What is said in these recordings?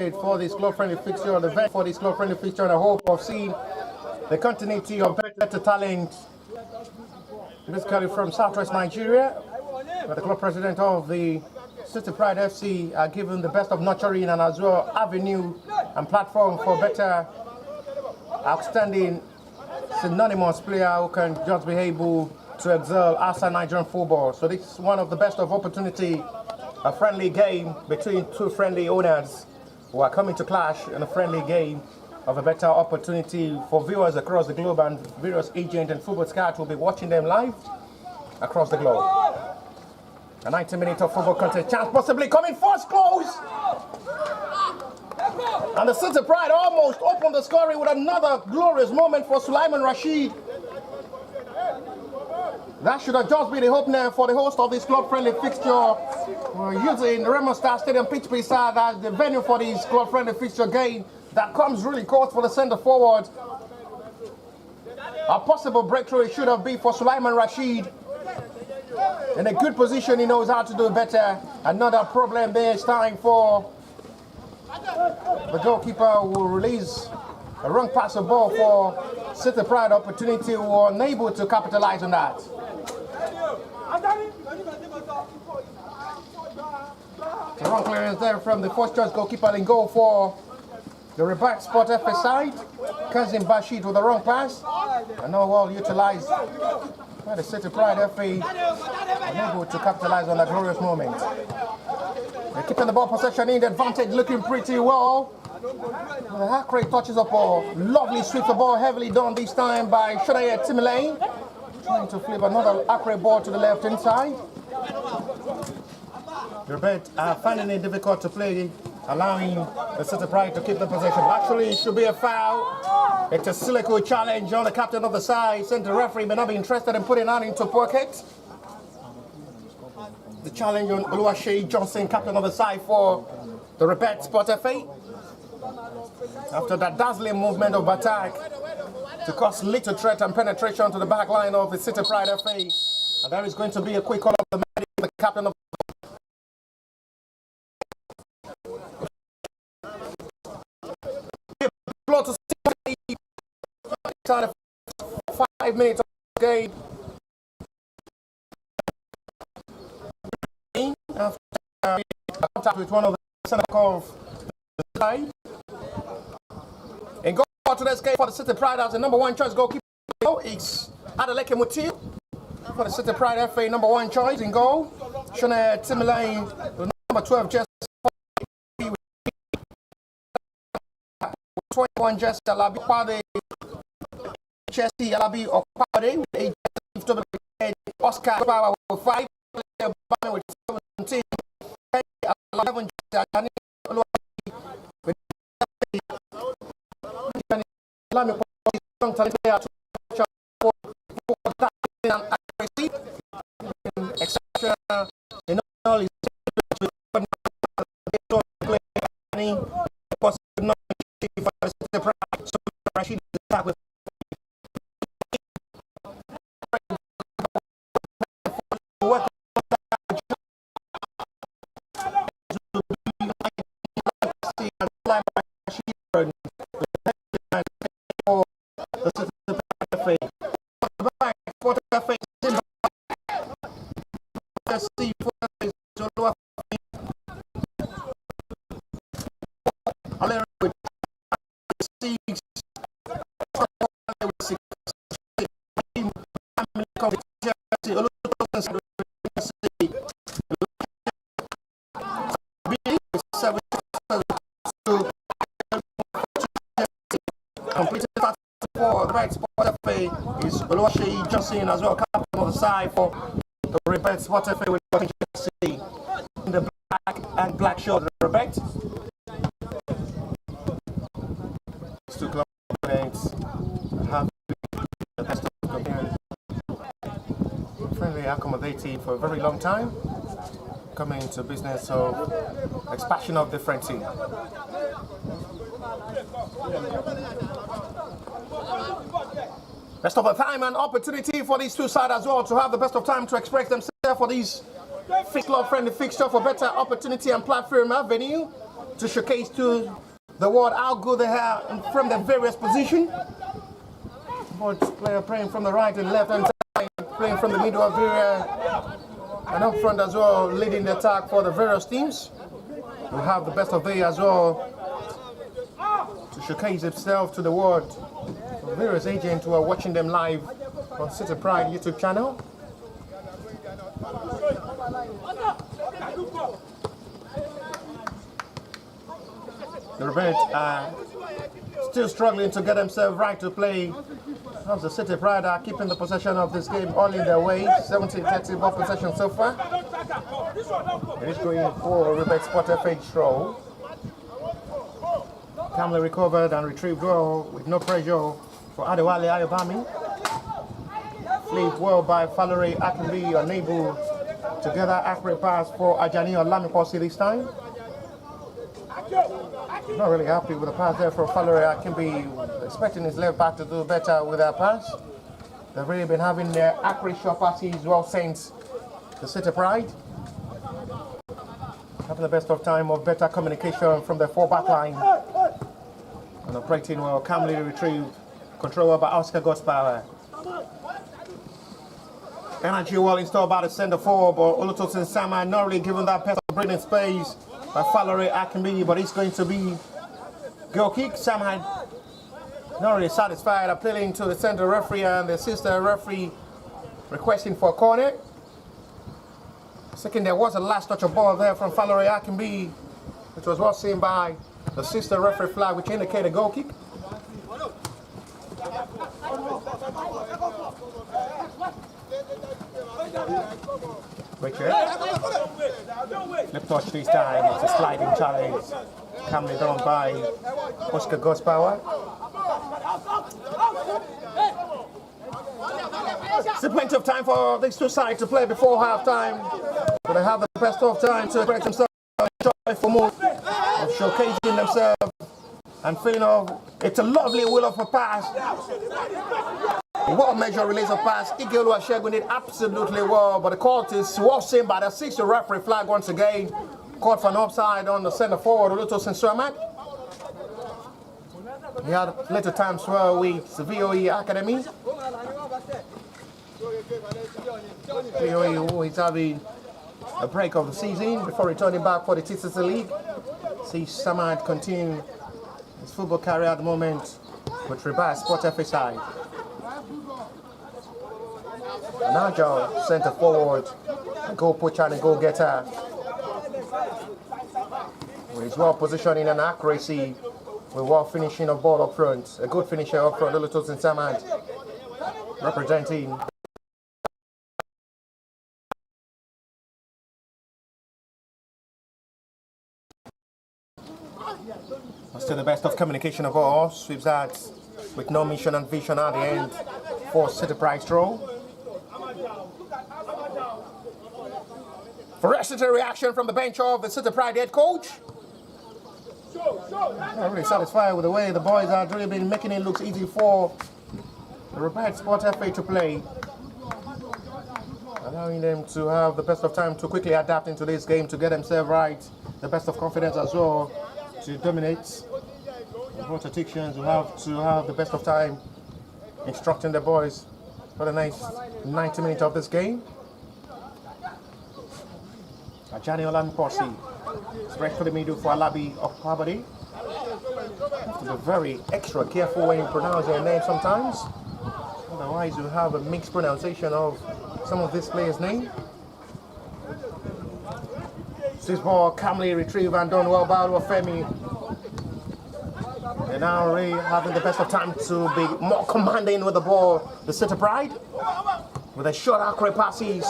for this club-friendly fixture, the event for this club-friendly fixture, and the hope of seeing the continuity of better talent, basically from Southwest Nigeria, where the club president of the City Pride FC are given the best of nurturing and as well avenue and platform for better, outstanding, synonymous player who can just be able to excel outside Nigerian football. So this is one of the best of opportunity, a friendly game between two friendly owners who are coming to clash in a friendly game of a better opportunity for viewers across the globe, and various agents and football scouts will be watching them live across the globe. A 90-minute of football contest, chance possibly coming first close. And the City Pride almost opened the scoring with another glorious moment for Sulaiman Rashid. That should have just been the opener for the host of this club-friendly fixture. We're using Remo Star Stadium pitch beside as the venue for this club-friendly fixture game that comes really close for the centre forward. A possible breakthrough it should have been for Sulaiman Rashid. In a good position, he knows how to do better. Another problem there is time for the goalkeeper who will release a wrong pass of ball for City Pride opportunity, who were unable to capitalize on that. The wrong clearance there from the first choice goalkeeper in goal for the REBIRTH Sport FA side. Kazim Bashid with the wrong pass. And now well utilized by the City Pride FA, unable to capitalize on that glorious moment. They're keeping the ball possession in, the advantage looking pretty well. The accurate touches of ball, lovely sweep the ball, heavily done this time by Shonaya Timilane. Trying to flip another accurate ball to the left hand side. The REBIRTH are finding it difficult to play, allowing the City Pride to keep the possession. Actually, it should be a foul. It's a silico challenge on the captain of the side. Center referee may not be interested in putting that into pocket. The challenge on Oluwaseyi Johnson, captain of the side for the REBIRTH Sport FA. After that dazzling movement of attack to cause little threat and penetration to the back line of the City Pride FA. And there is going to be a quick call of the medic, the captain of to 5 minutes of the game. After contact with one of the center of the side. And go to this game for the City Pride as the number one choice goalkeeper. It's Adeleke Mutil for the City Pride FA, number one choice in goal. Shona Timilane, the number 12 just 21 just Alabi Pade, Chelsea Alabi Okpade with 8 Oscar Power with 5 with 17 11 is Oluwaseyi Johnson as well, captain of the side for the REBIRTH Sport FA with Chelsea in the black and black shirt. REBIRTH. These two club opponents have the best of companions. Friendly accommodating for a very long time, coming into business of expansion of different teams. Best of the time and opportunity for these two sides as well to have the best of time to express themselves for these club friendly fixture for better opportunity and platform avenue to showcase to the world how good they are from their various positions. Both player playing from the right and left hand side, playing from the middle of the area, and up front as well, leading the attack for the various teams. We'll have the best of day as well to showcase itself to the world. The various agents who are watching them live on City Pride YouTube channel. The REBIRTH are still struggling to get themselves right to play. As the City Pride are keeping the possession of this game all in their way. 70-30 ball possession so far. It is going for REBIRTH Sport FH throw. Calmly recovered and retrieved well with no pressure for Adewale Ayobami. Played well by Valerie Akinbi, unable to get that accurate pass for Ajani Olamiposi this time. Not really happy with the pass there for Valerie Akinbi, expecting his left back to do better with that pass. They've really been having their accurate shot passes well since the City Pride. Having the best of time of better communication from the four-back line. And operating well, calmly retrieved, controlled by Oscar Godspower. Energy well installed by the centre forward, but Olutosin Sama not really given that pass of breathing space by Valerie Akinbi, but it's going to be goal kick. Sam had not really satisfied, appealing to the centre referee and the sister referee requesting for a corner. Second, there was a last touch of ball there from Valerie Akinbi, which was well seen by the sister referee flag, which indicated a goal kick. Richard. Left touch this time. It's a sliding challenge. Calmly done by Oscar Godspower. Still plenty of time for these two sides to play before half time. But they have the best of time to correct themselves for more of showcasing themselves and feeling of it's a lovely will of a pass. Well measure release of pass. Igelu Ashegun did absolutely well, but the court is well seen by the sixth referee flag once again. Caught for an offside on the centre forward, Olutosin Sama. He had little time as well with the VOE Academy. VOE who is having a break of the season before returning back for the TCC League. See Samad continue his football career at the moment with REBIRTH Sport FH side. Najo, centre forward, goal pusher and goal getter. With his well positioning and accuracy, with well finishing of ball up front. A good finisher up front, Olutosin Samad, representing. Still the best of communication of all. Sweeps that with no mission and vision at the end for City Pride throw. Ferocity reaction from the bench of the City Pride head coach. I'm really satisfied with the way the boys have really been making it look easy for the REBIRTH Sport FA to play. Allowing them to have the best of time to quickly adapt into this game to get themselves right. The best of confidence as well to dominate. Both tacticians will have to have the best of time instructing the boys for the next 90 minutes of this game. Ajani Olamiposi stretch to the middle for Alabi of Pabadi. Have to be very extra careful when you pronounce their name sometimes. Otherwise you have a mixed pronunciation of some of this players' names. This ball calmly retrieved and done well by Femi. And now really having the best of time to be more commanding with the ball. The City Pride with a short accurate passes,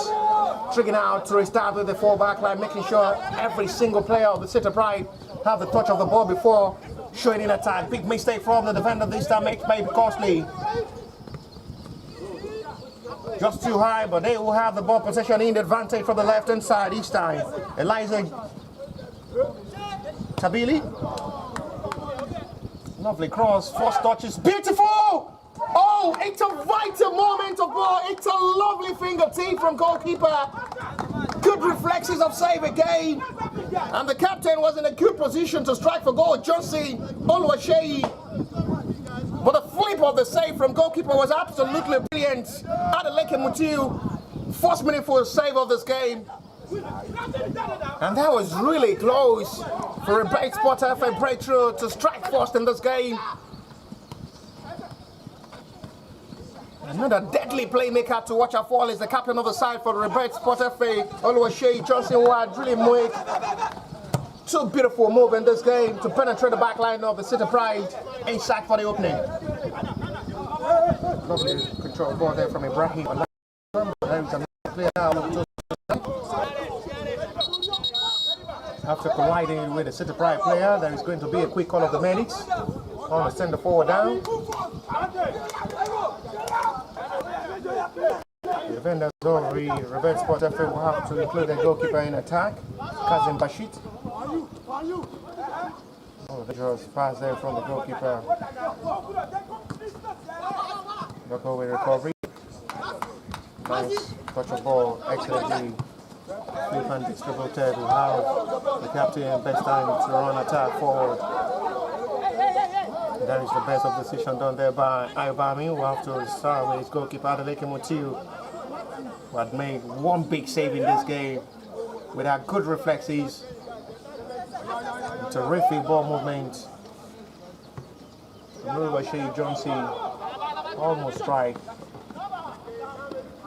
triggering out to restart with the full-back line, making sure every single player of the City Pride have the touch of the ball before showing in attack. Big mistake from the defender this time, may be costly. Just too high, but they will have the ball possession in the advantage from the left-hand side each time. Eliza Tabili. Lovely cross, first touch is beautiful! Oh, it's a vital moment of ball. It's a lovely fingertip from goalkeeper. good reflexes of save again. And the captain was in a good position to strike for goal. Johnson Oluwaseyi. But the flip of the save from goalkeeper was absolutely brilliant. Adeleke Mutiu, first meaningful save of this game. And that was really close for a Rebirth Sport FA breakthrough to strike first in this game. Another deadly playmaker to watch out for is the captain of the side for the Rebirth Sport FA, Oluwaseyi Johnson Ward. Really make two beautiful moves in this game to penetrate the back line of the City Pride inside for the opening. Lovely control ball there from Ibrahim. After colliding with the City Pride player, there is going to be a quick call of the medics. On to send the forward down. The defenders of the Rebirth Sport FA will have to include the goalkeeper in attack, Kazim Bashit. Oh, the draws pass there from the goalkeeper. Local with recovery. Nice touch of ball, excellently flip and distributed. We have the captain best time to run attack forward. That is the best of decision done there by Ayobami, who have to start with his goalkeeper Adeleke Mutiu, who had made one big save in this game with our good reflexes. Terrific ball movement. Oluwaseyi Johnson almost strike.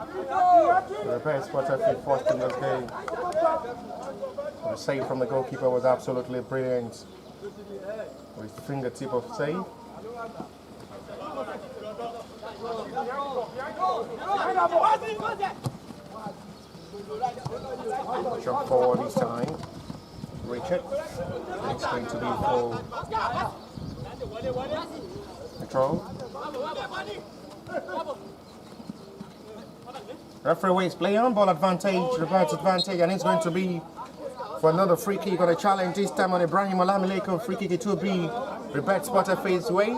The Rebirth Sport FA first in this game. The save from the goalkeeper was absolutely brilliant. With fingertip of save. Jump forward this time. Richard. It's going to be for control. Referee waits play on, ball advantage, reverse advantage, and it's going to be for another free kick on a challenge, this time on Ibrahim Olamileko. Free kick, it will be Rebirth Sport FA's way.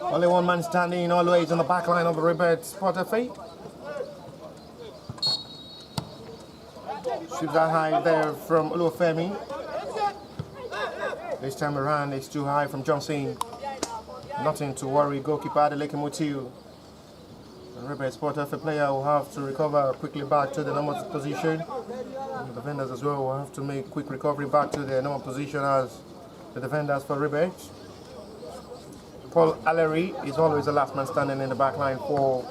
Only one man standing always on the back line of the Rebirth Sport FA. Shoots that high there from Olufemi. This time around it's too high from Johnson. Nothing to worry, goalkeeper Adeleke Mutiu. The Rebirth Sport FA player will have to recover quickly back to the normal position. And the defenders as well will have to make quick recovery back to their normal position as the defenders for Rebirth. Paul Allery is always the last man standing in the back line for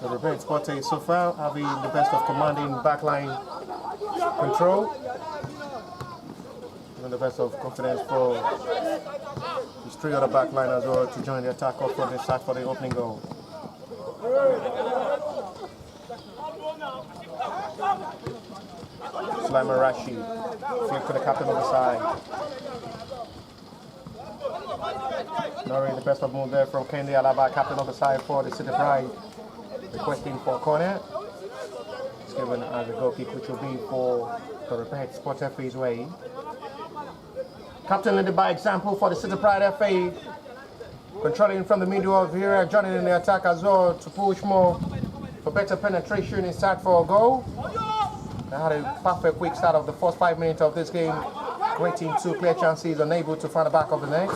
the Rebirth Sport so far, having the best of commanding backline control. And the best of confidence for his three other backline as well to join the attack up front and start for the opening goal. Sulaiman Rashid, flip to the captain of the side. Nori, the best of move there from Kendi Alaba, captain of the side for the City Pride. Requesting for a corner. It's given as a goal kick, which will be for the Rebirth Sport FA's way. Captain led by example for the City Pride FA. Controlling from the middle of the area, joining in the attack as well to push more for better penetration inside for a goal. They had a perfect quick start of the first 5 minutes of this game, creating two clear chances, unable to find the back of the net.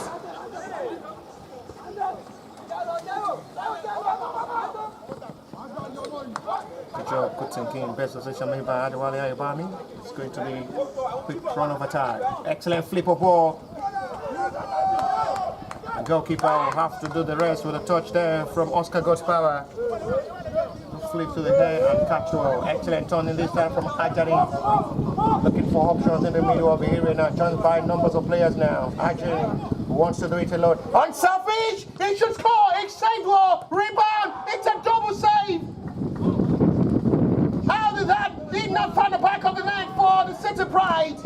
Good job, good thinking, best decision made by Adewale Ayobami. It's going to be a quick run of attack. Excellent flip of ball. The goalkeeper will have to do the rest with a touch there from Oscar Godspower. Flip to the head and catch well. Excellent turn in this time from Ajani. Looking for options in the middle of the area now. Joined by numbers of players now. Ajani wants to do it alone. Unselfish! He should score! It's saved well! Rebound! It's a double save! How did that? Did not find the back of the net for the City Pride.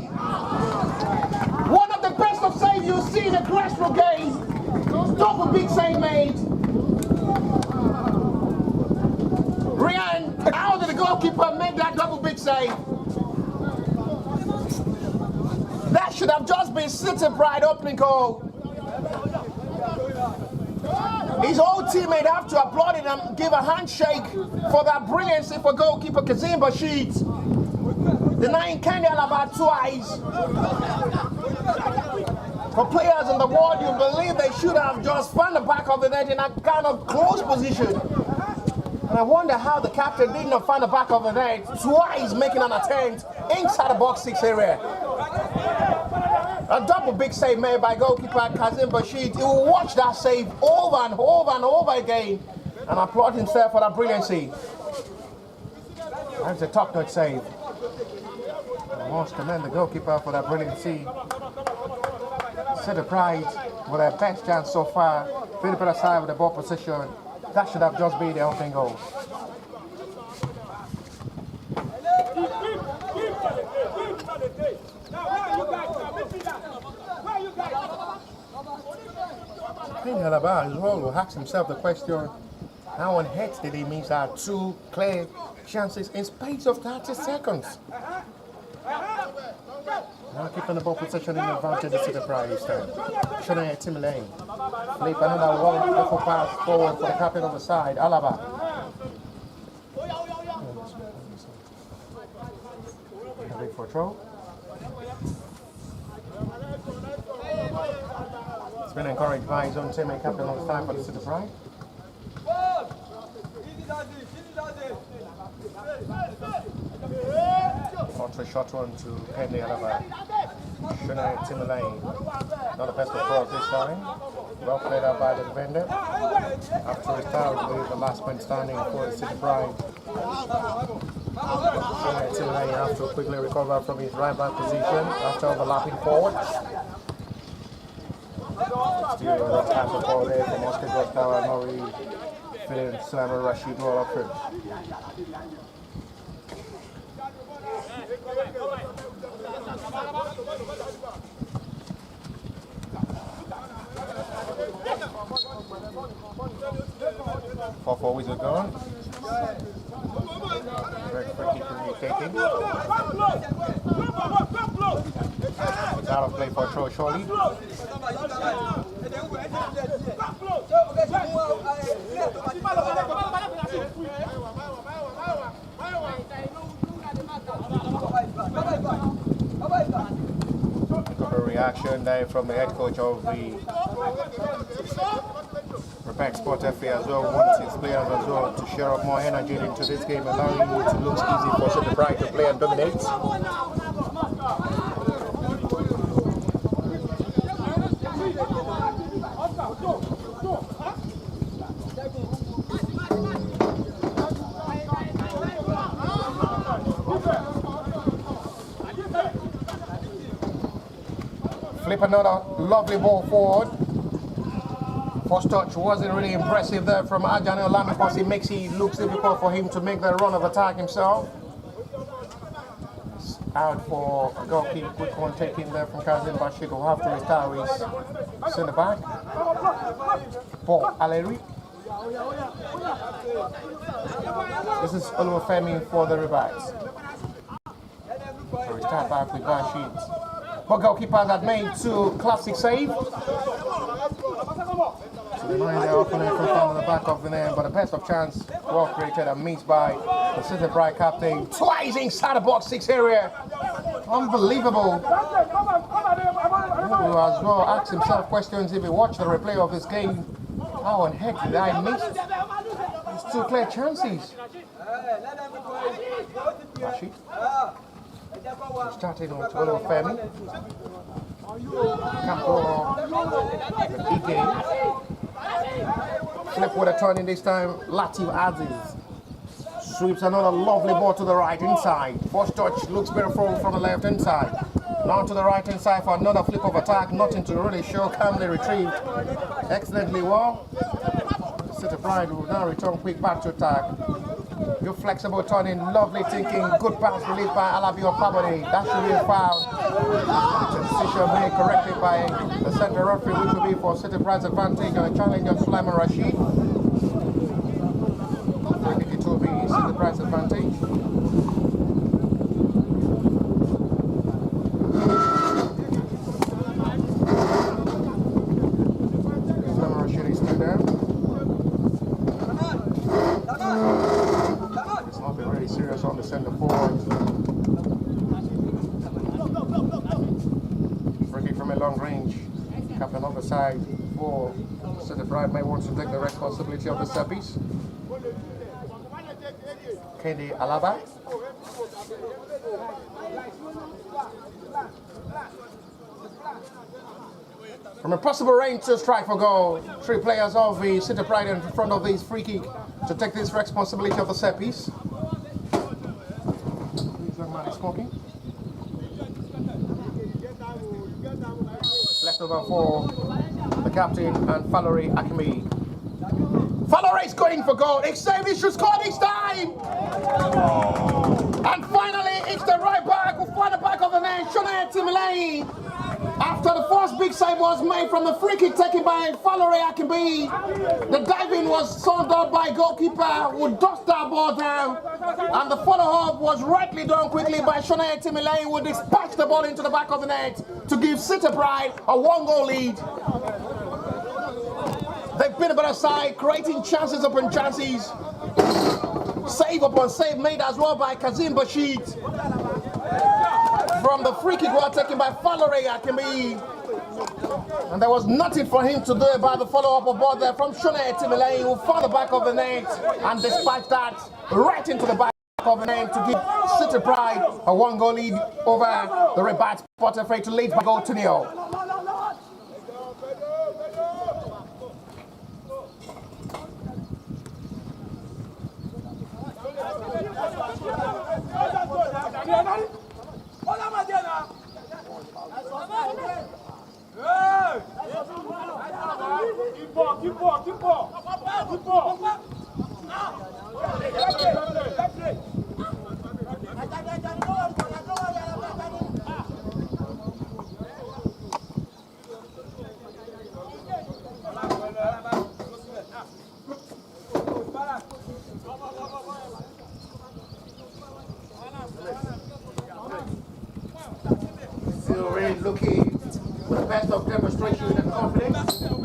One of the best of saves you'll see in a grassroots game. Double big save made. Ryan, how did the goalkeeper make that double big save? That should have just been City Pride opening goal. His whole teammate have to applaud him and give a handshake for that brilliancy for goalkeeper Kazim Bashid. Denying Kenny Alaba twice. For players in the world, you believe they should have just found the back of the net in a kind of close position. And I wonder how the captain did not find the back of the net twice, making an attempt inside the box 6 area. A double big save made by goalkeeper Kazim Bashid. He will watch that save over and over and over again and applaud himself for that brilliancy. That's a top-notch save. I must commend the goalkeeper for that brilliancy. City Pride with their best chance so far. Philip aside with the ball position. That should have just been the opening goal. Kenny Alaba as well will ask himself the question, how on earth did he miss our 2 clear chances in space of 30 seconds? Now keeping the ball possession in advantage to the Pride this time. Showing a Tim Lane. Flip another wonderful pass forward for the captain of the side, Alaba. Big for throw. It's been encouraged by his own teammate, captain of the side for the City Pride. Ultra shot one to Kenny Alaba. Shunai Timberlane. Not the best of cross this time. Well played out by the defender. After his foul with the last man standing for the City Pride. Shunai Timberlane has to quickly recover from his right back position after overlapping forward. Still the pass of ball there from Oscar Gostawa, Nori, Philip Slammer, Rashid all up front. Four whistle gone. Red free kick will be taken. It's out of play for throw shortly. Got a reaction there from the head coach of the REBIRTH Sport FA as well, wants his players as well to share up more energy into this game, allowing it to look easy for City Pride to play and dominate. Flip another lovely ball forward. First touch wasn't really impressive there from Ajani Olam because it makes it look difficult for him to make the run of attack himself. It's out for a goalkeeper, quick one taken there from Kazim Bashid, who have to retire his centre back. Paul Aleri. This is Olufemi for the REBIRTH. So we start back with Bashid. Both goalkeepers had made 2 classic saves. So the mind there opening from the back of the net, but the best of chance well created and missed by the City Pride captain. Twice inside the box 6 area. Unbelievable. He as well asked himself questions if he watched the replay of this game. How on heck did I miss these 2 clear chances? Rashid. Starting on Tolo Femi. Campo Ike. Flip with a turn in this time. Latif Aziz sweeps another lovely ball to the right inside. First touch looks beautiful from the left inside. Now to the right inside for another flip of attack. Nothing to really show. Calmly retrieved. Excellently well. City Pride will now return quick back to attack. Good flexible turning, lovely thinking, good pass released by Alabi Opabode. That should be a foul. Decision made correctly by the center referee, which will be for City Pride's advantage on a challenge of Sulaiman Rashid. I think it will be City Pride's advantage. Sulaiman Rashid is still there. side for City Pride may want to take the responsibility of the set piece. Kendi Alaba. From a possible range to strike for goal, 3 players of the City Pride in front of this free kick to take this responsibility of the set piece. This young man is smoking. Left over for the captain and Valerie Akimi. Valerie is going for goal. It's saved. He should score this time. And finally, it's the right back who found the back of the net, Shonaya Timilei. After the first big save was made from the free kick taken by Valerie Akimi, the diving was summed up by goalkeeper who dusted that ball down, and the follow-up was rightly done quickly by Shonaya Timilei, who dispatched the ball into the back of the net to give City Pride a 1-goal lead. They've been a better side, creating chances upon chances. Save upon save made as well by Kazim Bashid. From the free kick was taken by Valerie Akimi. And there was nothing for him to do about the follow-up of ball there from Shonaya Timilei, who found the back of the net and dispatched that right into the back of the net to give City Pride a 1-goal lead over the REBIRTH Spotify to lead by goal to 0. Still really looking for the best of demonstration and confidence. Doing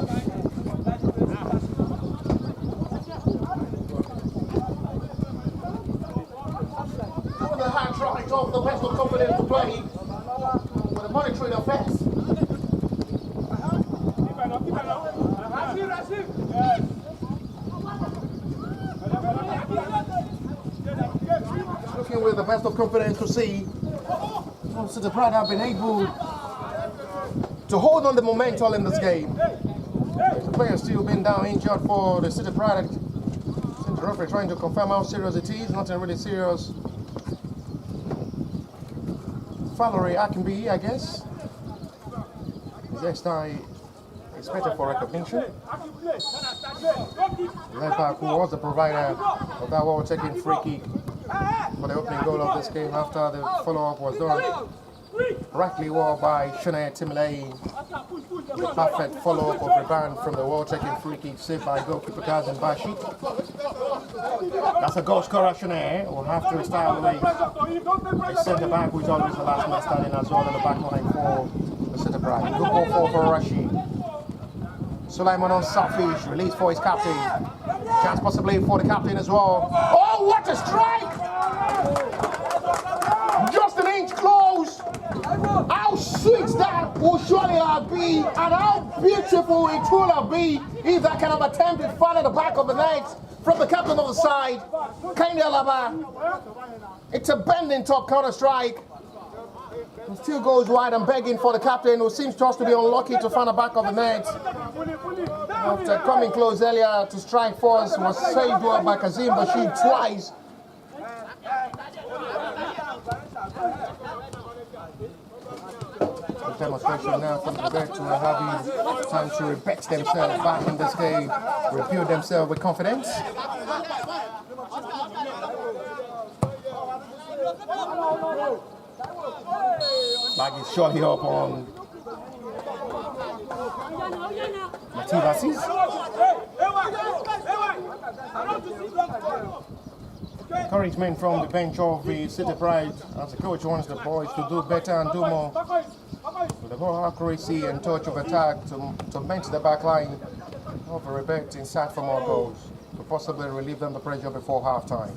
the hand trying off the best of confidence to play with the monitoring effects. Looking with the best of confidence to see City Pride have been able to hold on the momentum in this game. The players still been down injured for the City Pride. The referee trying to confirm how serious it is. Nothing really serious. Valerie Akimi, I guess. His next-eye expected for recognition. Left back, who was the provider of that well-taken free kick for the opening goal of this game after the follow-up was done rightly well by Shonaya Timilei. The perfect follow-up of rebound from the well-taken free kick saved by goalkeeper Kazim Bashid. That's a goal scorer. Shonaya will have to restart with a centre-back who is always the last man standing as well in the back line for the City Pride. Good ball for Rashid. Sulaiman on Southfish, release for his captain. Chance possibly for the captain as well. Oh, what a strike! Just an inch close. How sweet that will surely have been, and how beautiful it will have been if that kind of attempt is found at the back of the net from the captain of the side, Kendi Alaba. It's a bending top counter strike. It still goes wide and begging for the captain, who seems just to be unlucky to find the back of the net. After coming close earlier to strike first, was saved well by Kazim Bashid twice. The demonstration now from the back to having time to rebet themselves back in this game, rebuild themselves with confidence. Bag is surely up on Mativasi. Encouragement from the bench of the City Pride as the coach wants the boys to do better and do more. With the more accuracy and touch of attack to bench the back line of the REBIRTH in search for more goals to possibly relieve them the pressure before half-time.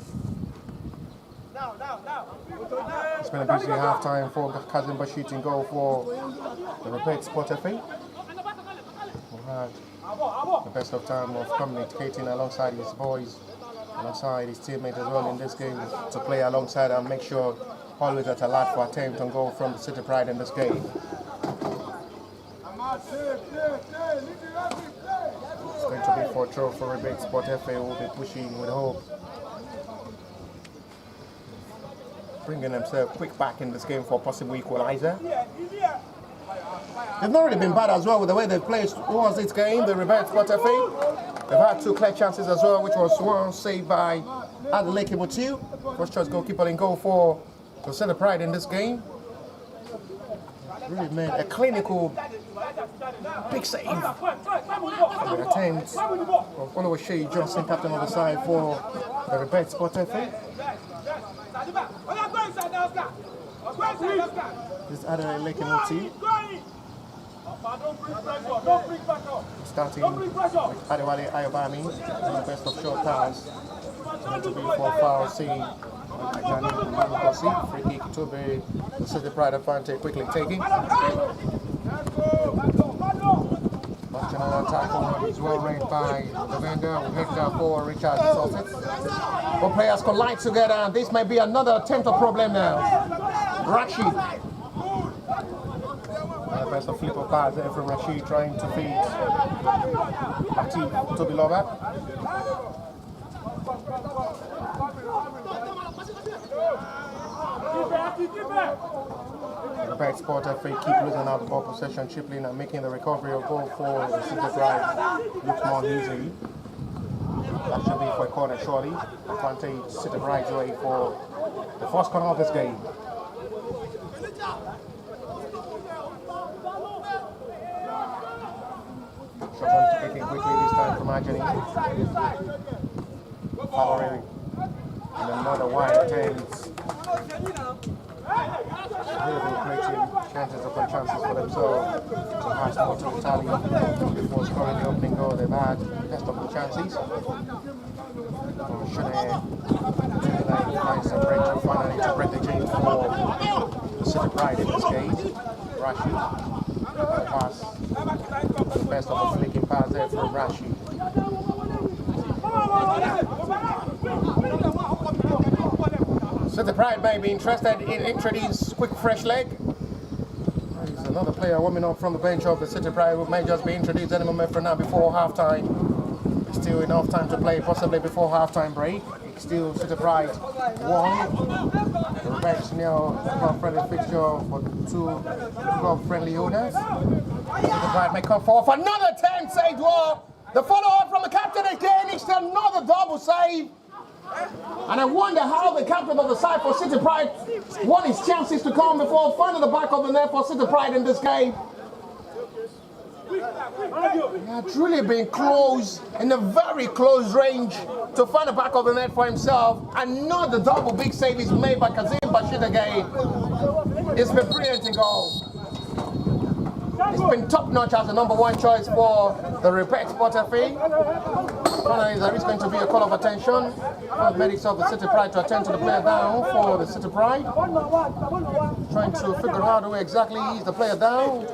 It's been a busy half-time for Kazim Bashid in goal for the REBIRTH Spotify. had the best of time of communicating alongside his boys, alongside his teammates as well in this game, to play alongside and make sure always at alert for attempt on goal from the City Pride in this game. It's going to be for throw for REBIRTH Sport FA, who will be pushing with hope, bringing themselves quick back in this game for a possible equalizer. They've not really been bad as well with the way they've played towards this game, the REBIRTH Sport FA. They've had 2 clear chances as well, which was one saved by Adeleke Mutiu, first choice goalkeeper in goal for the City Pride in this game. Really made a clinical big save. The attempt of Oluwaseyi Johnson, captain of the side for the REBIRTH Sport FA. This is Adeleke Mutiu. Starting with Adewale Ayobami, the best of short pass. Going to be for foul seen. Ajani Manukosi, free kick to be the City Pride advantage, quickly taking. General tackle is well read by the vendor. We make that for Richard Salted. Both players collide together, and this may be another attempt of problem now. Rashid. The best of flip of pass there from Rashid, trying to feed Latif Tobiloba. The REBIRTH Sport FA keep losing out the ball possession, chipping and making the recovery of goal for the City Pride look more easy. That should be for a corner shortly. Advantage City Pride's way for the first corner of this game. Shot on to taking quickly this time from Ajani. Following and another wide attempt. Really creating chances upon chances for themselves to pass more to Italy before scoring the opening goal. They've had best of the chances. Shanae finds some breakthrough finally to break the chain for the City Pride in this game. Rashid pass, the best of the flicking pass there from Rashid. City Pride may be interested in introducing quick fresh leg. There's another player warming up from the bench of the City Pride who may just be introduced any moment from now before half-time. There's still enough time to play, possibly before half-time break. It's still City Pride 1. The REBIRTH now club-friendly fixture for the 2 club-friendly owners. City Pride may come forward for another 10 save. The follow-up from the captain again is another double save. And I wonder how the captain of the side for City Pride won his chances to come before finding the back of the net for City Pride in this game. He had truly been close, in a very close range, to find the back of the net for himself. Another double big save is made by Kazim Bashir again. It's been brilliant in goal. It's been top-notch as the #1 choice for the REBIRTH Sport FA. Finally, there is going to be a call of attention for the medics of the City Pride to attend to the player down for the City Pride. Trying to figure out who exactly is the player down.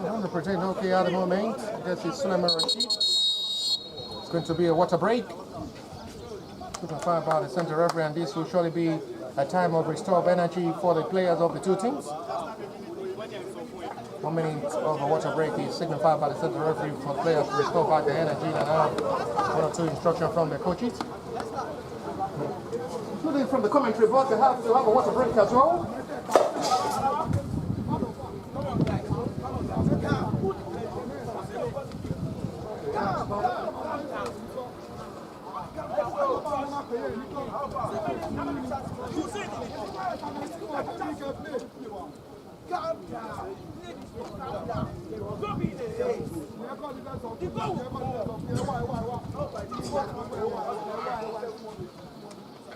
I'm to pretend okay at the moment. I guess it's Suleiman Rashid. It's going to be a water break. 2.5 by the centre referee, and this will surely be a time of restored energy for the players of the 2 teams. 1 minute of a water break is signified by the centre referee for players to restore back their energy and have 1 or 2 instructions from their coaches. Including from the commentary box, they have to have a water break as well.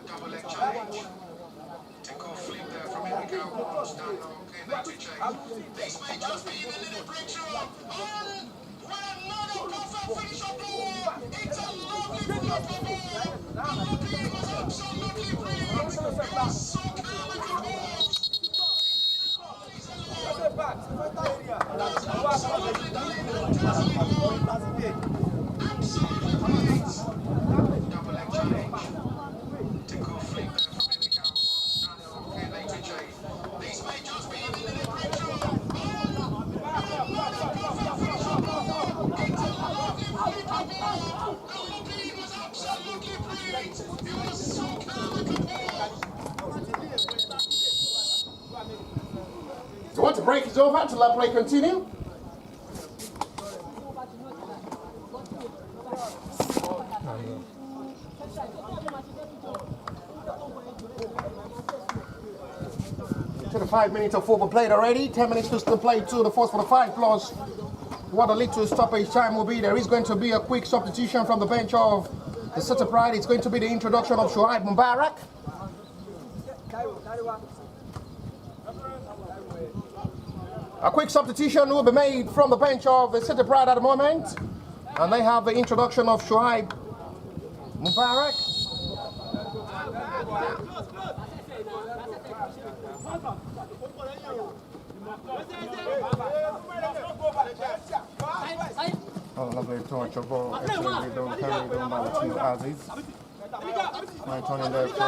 Double leg change. Take off flip there from Enrico. Stand okay, they to change. This may just be the little breakthrough. And what another perfect finish of goal. It's a lovely ball of the ball. The looking was absolutely brilliant. It was so calm and composed. That's absolutely done in fantastic. break is over to let play continue. To the 5 minutes of football played already. 10 minutes to still play to the 4:45 plus. What the lead to stoppage time will be. There is going to be a quick substitution from the bench of the City Pride. It's going to be the introduction of Shoaib Mubarak. A quick substitution will be made from the bench of the City Pride at the moment. And they have the introduction of Shoaib Mubarak. Oh, lovely touch of ball. Excellently done, carried on by the team Aziz. Right turning there for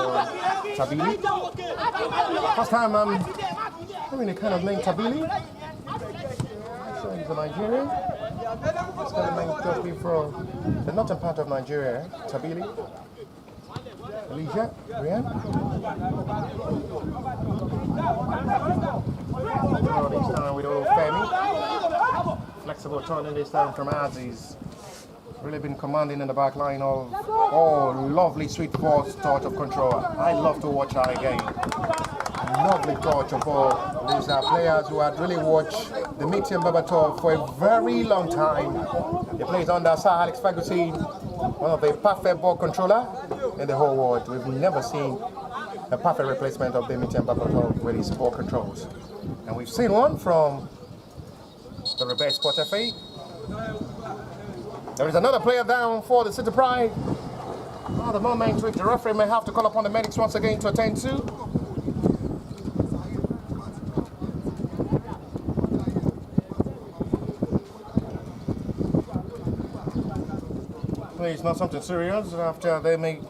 Tabili. First time having a kind of name Tabili. So he's a Nigerian. This kind of name just be from the northern part of Nigeria. Tabili. Alicia, Rian. This time with old Femi. Flexible turning this time from Aziz. Really been commanding in the back line of, oh, lovely sweet force touch of control. I love to watch her again. Lovely touch of ball. These are players who had really watched the Mitian Babatov for a very long time. He plays under Sir Alex Ferguson, one of the perfect ball controller in the whole world. We've never seen a perfect replacement of the Mitian Babatov with his ball controls. And we've seen one from the REBIRTH Sport FA. There is another player down for the City Pride. At the moment, which the referee may have to call upon the medics once again to attend to. It's not something serious after they make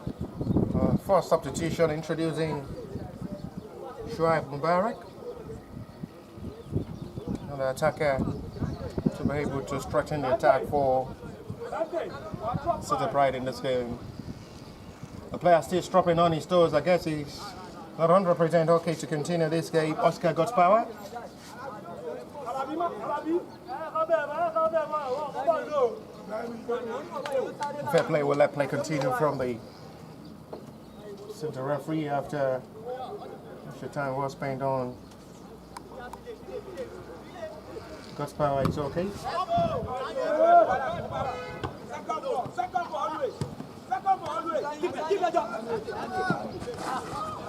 first substitution introducing Shoaib Mubarak. And the attacker to be able to strengthen the attack for City Pride in this game. The player still dropping on his toes. I guess he's not 100% okay to continue this game. Oscar got power. Fair play will let play continue from the center referee after time was spent on God's power. It's okay.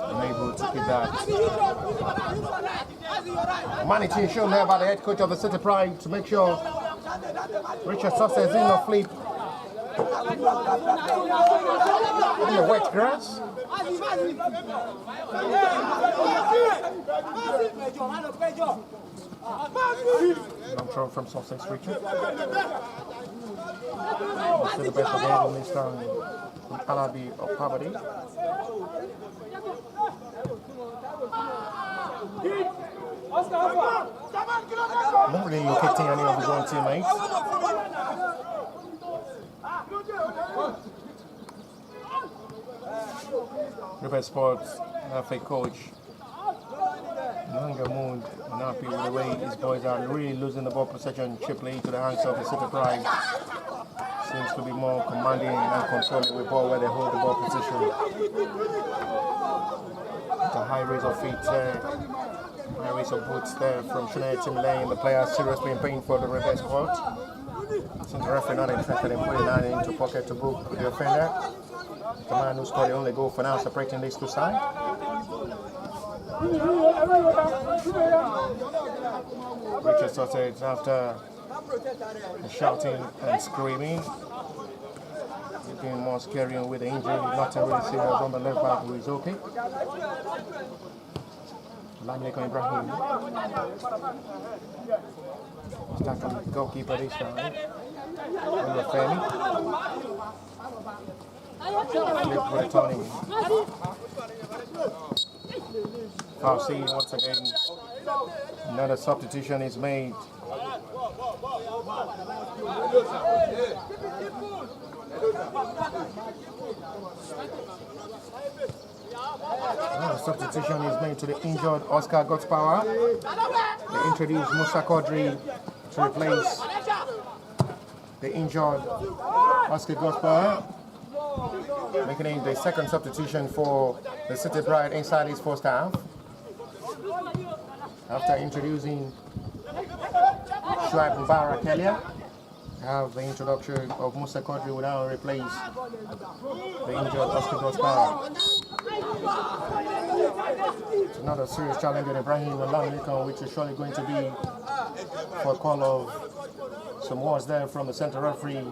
Unable to keep that. Managing shown there by the head coach of the City Pride to make sure Richard Success in the flip in the wet grass. Control from Sussex Richard. See the best again in this time from Alabi of Poverty. Not really locating any of his own teammates. REBIRTH Sports FA coach Nanga Moon unhappy with the way his boys are really losing the ball possession cheaply to the hands of the City Pride. Seems to be more commanding and controlling with ball where they hold the ball position. The high raise of feet there, high raise of boots there from Shanae Timlane. The player seriously in pain for the REBIRTH Sports. Since the referee not interested in putting that into pocket to book the offender. The man who scored the only goal for now separating these two sides. Richard Sausage after shouting and screaming. Getting more scary with the injury. Nothing really serious on the left back who is okay. Lamleko Ibrahim. Start on the goalkeeper this time. Femi. Flip returning. Foul scene once again. Another substitution is made. The substitution is made to the injured Oscar Godspower. They introduce Musa Quadri to replace the injured Oscar Godspower, making it the second substitution for the City Pride inside his first half. After introducing Shuaib Mubarak earlier, have the introduction of Musa Quadri will now replace the injured Oscar Godspower. It's another serious challenge on Ibrahim Olamide, which is surely going to be for a call of some words there from the centre referee.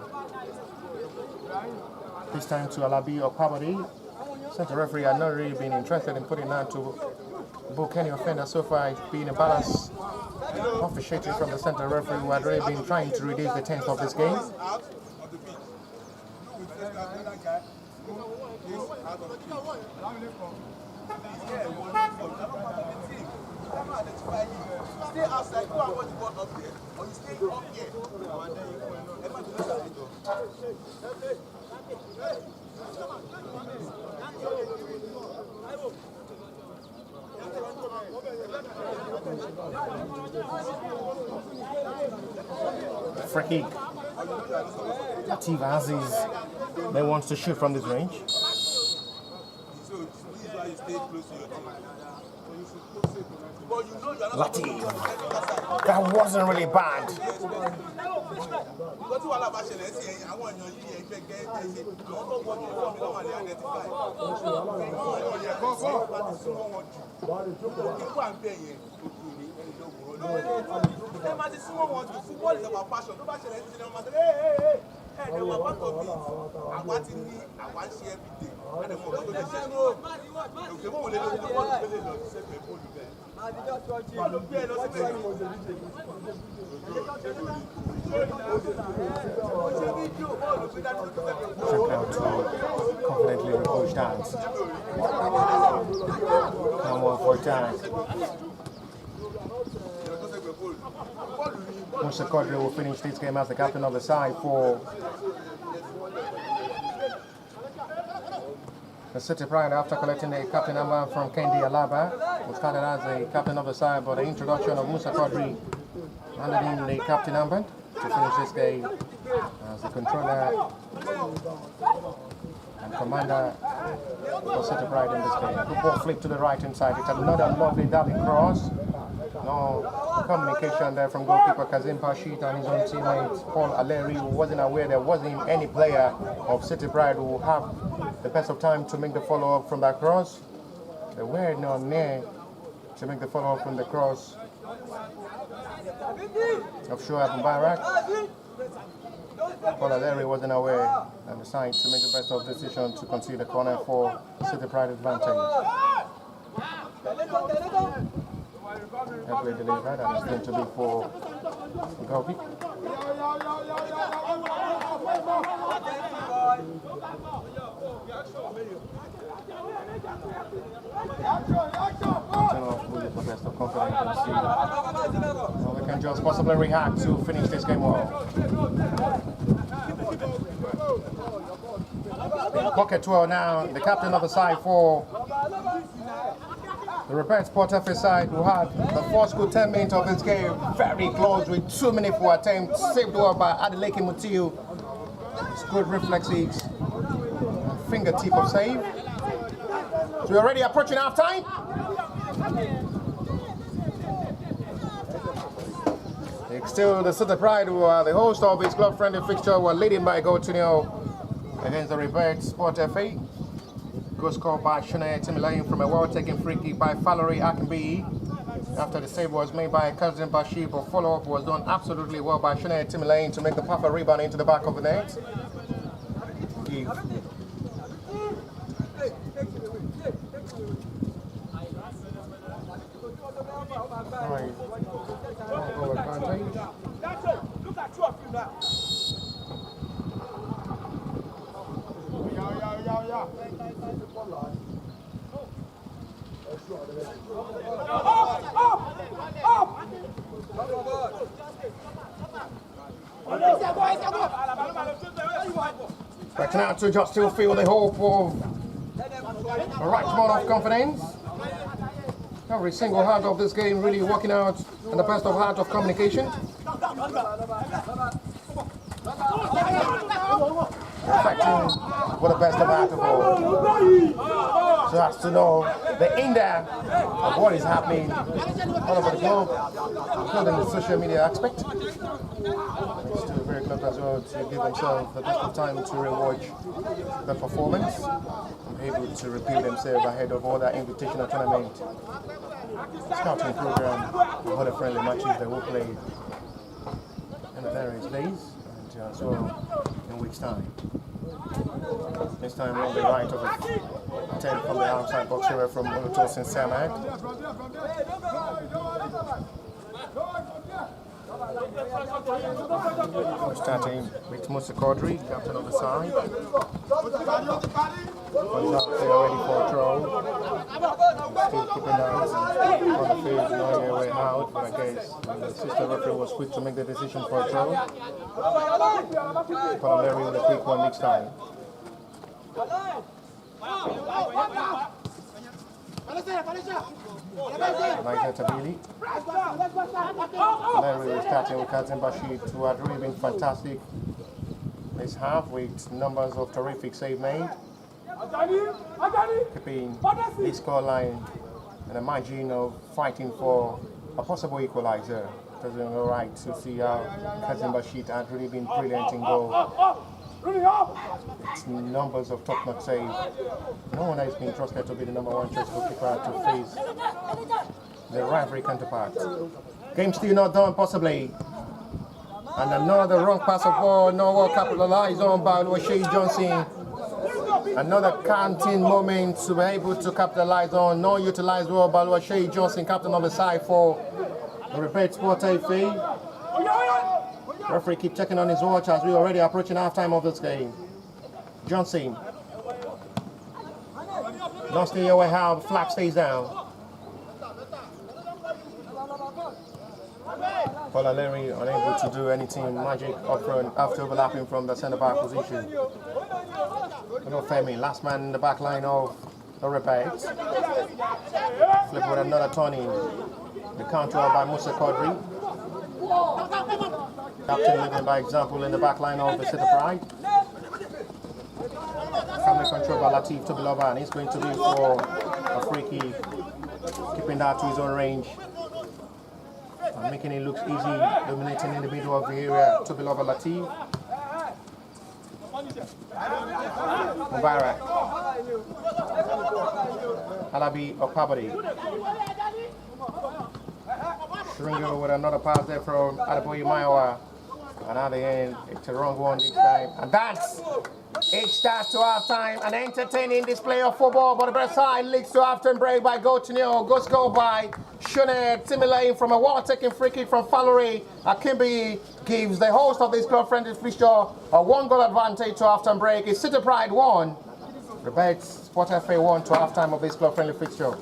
This time to Alabi Okpabodi. Centre referee had not really been interested in putting that to book any offender so far. It's been a balance officiating from the centre referee who had really been trying to reduce the tenth of this game. Stay outside, go and watch the ball up there. Or you stay up here. Free kick. Latif Aziz then wants to shoot from this range. Latif. That wasn't really bad. Football is our passion. They were part of it. I want to meet, I want to see every day. And they will go to the channel. They won't let us know what to play. Confidently approach dance. Come on for time. Musa Quadri will finish this game as the captain of the side for the City Pride after collecting the captain number from Kendi Alaba, who started as the captain of the side, but the introduction of Musa Quadri handed him the captain number to finish this game as the controller and commander for City Pride in this game. Good ball flipped to the right hand side. It's another lovely darting cross. No communication there from goalkeeper Kazim Pashit and his own teammate Paul Aleri, who wasn't aware there wasn't any player of City Pride who would have the best of time to make the follow-up from that cross. They were not near to make the follow-up from the cross of Shuaib Mubarak. Paul Aleri wasn't aware and decided to make the best of the decision to concede the corner for City Pride advantage. Heavily delivered, and it's going to be for Gopi. With the best of confidence, so they can just possibly react to finish this game well. Pocket 12 now, the captain of the side for the Rebirth Sport FA side, who had the first good 10 minutes of this game very close with 2 minutes for attempt, saved well by Adeleke Mutiu. It's good reflexes, fingertip of save. So we're already approaching half time. It's still the City Pride, who are the host of this club friendly fixture, were leading by a goal to 0 against the Rebirth Sport FA. Goal scored by Shunaya Timilayin from a well-taken free kick by Valerie Akinbi. After the save was made by Kazim Bashir, but follow-up was done absolutely well by Shunaya Timilayin to make the perfect rebound into the back of the net. Look at two of you now. Back now to just still feel the hope of The right amount of confidence. Every single heart of this game really working out and the best of heart of communication. Perfecting with the best of heart of all. So as to know the in there of what is happening all over the globe, including the social media aspect. It's still very close as well to give themselves the best of time to rewatch the performance and be able to repeat themselves ahead of all that invitational tournament scouting program and other friendly matches they will play in the various days and as well in weeks' time. This time on the right of it, 10 from the outside box area from Olutosin Samad. We're starting with Musa Quadri, captain of the side. He's out there ready for a throw. Still keeping down on the field, knowing their way out, but I guess the sister referee was quick to make the decision for a throw. Palameri with a quick one next time. Niger Tabili. Larry is starting with Kazim Bashir, who had really been fantastic this half with numbers of terrific save made. Keeping the scoreline and a margin of fighting for a possible equalizer. It doesn't all right to see how Kazim Bashir had really been brilliant in goal. It's numbers of top-notch saves. No one has been trusted to be the number one choice goalkeeper to face the rivalry counterpart. Game still not done, possibly. And another wrong pass of ball, no well capitalized on by Shea Johnson. Another counting moment to be able to capitalize on, no utilized well by Shea Johnson, captain of the side for the Rebirth Sport FA. Referee keep checking on his watch as we're already approaching half-time of this game. Johnson. Don't stay away how flag stays down. Palameri unable to do anything magic up front after overlapping from the centre-back position. Femi, last man in the back line of the Rebirth. Flip with another turning. The counter by Musa Quadri. Captain living by example in the back line of the City Pride. Family control by Latif Tobilova, and he's going to be for a free kick, keeping that to his own range and making it look easy, dominating in the middle of the area. Tobilova Latif. Mubarak. Alabi Okpabadi. Shringo with another pass there from Adeboye Maiwa. And at the end, it's a wrong one this time. And that's it. Starts to half time. An entertaining display of football, but the best side leads to half time break by Gotinio. Goal by Shonet. Simulating from a wall-taking free kick from Valerie. Akimbi gives the host of this club-friendly fixture a one-goal advantage to half time break. It's City Pride 1. Rebirth Sport FA 1 to half time of this club-friendly fixture.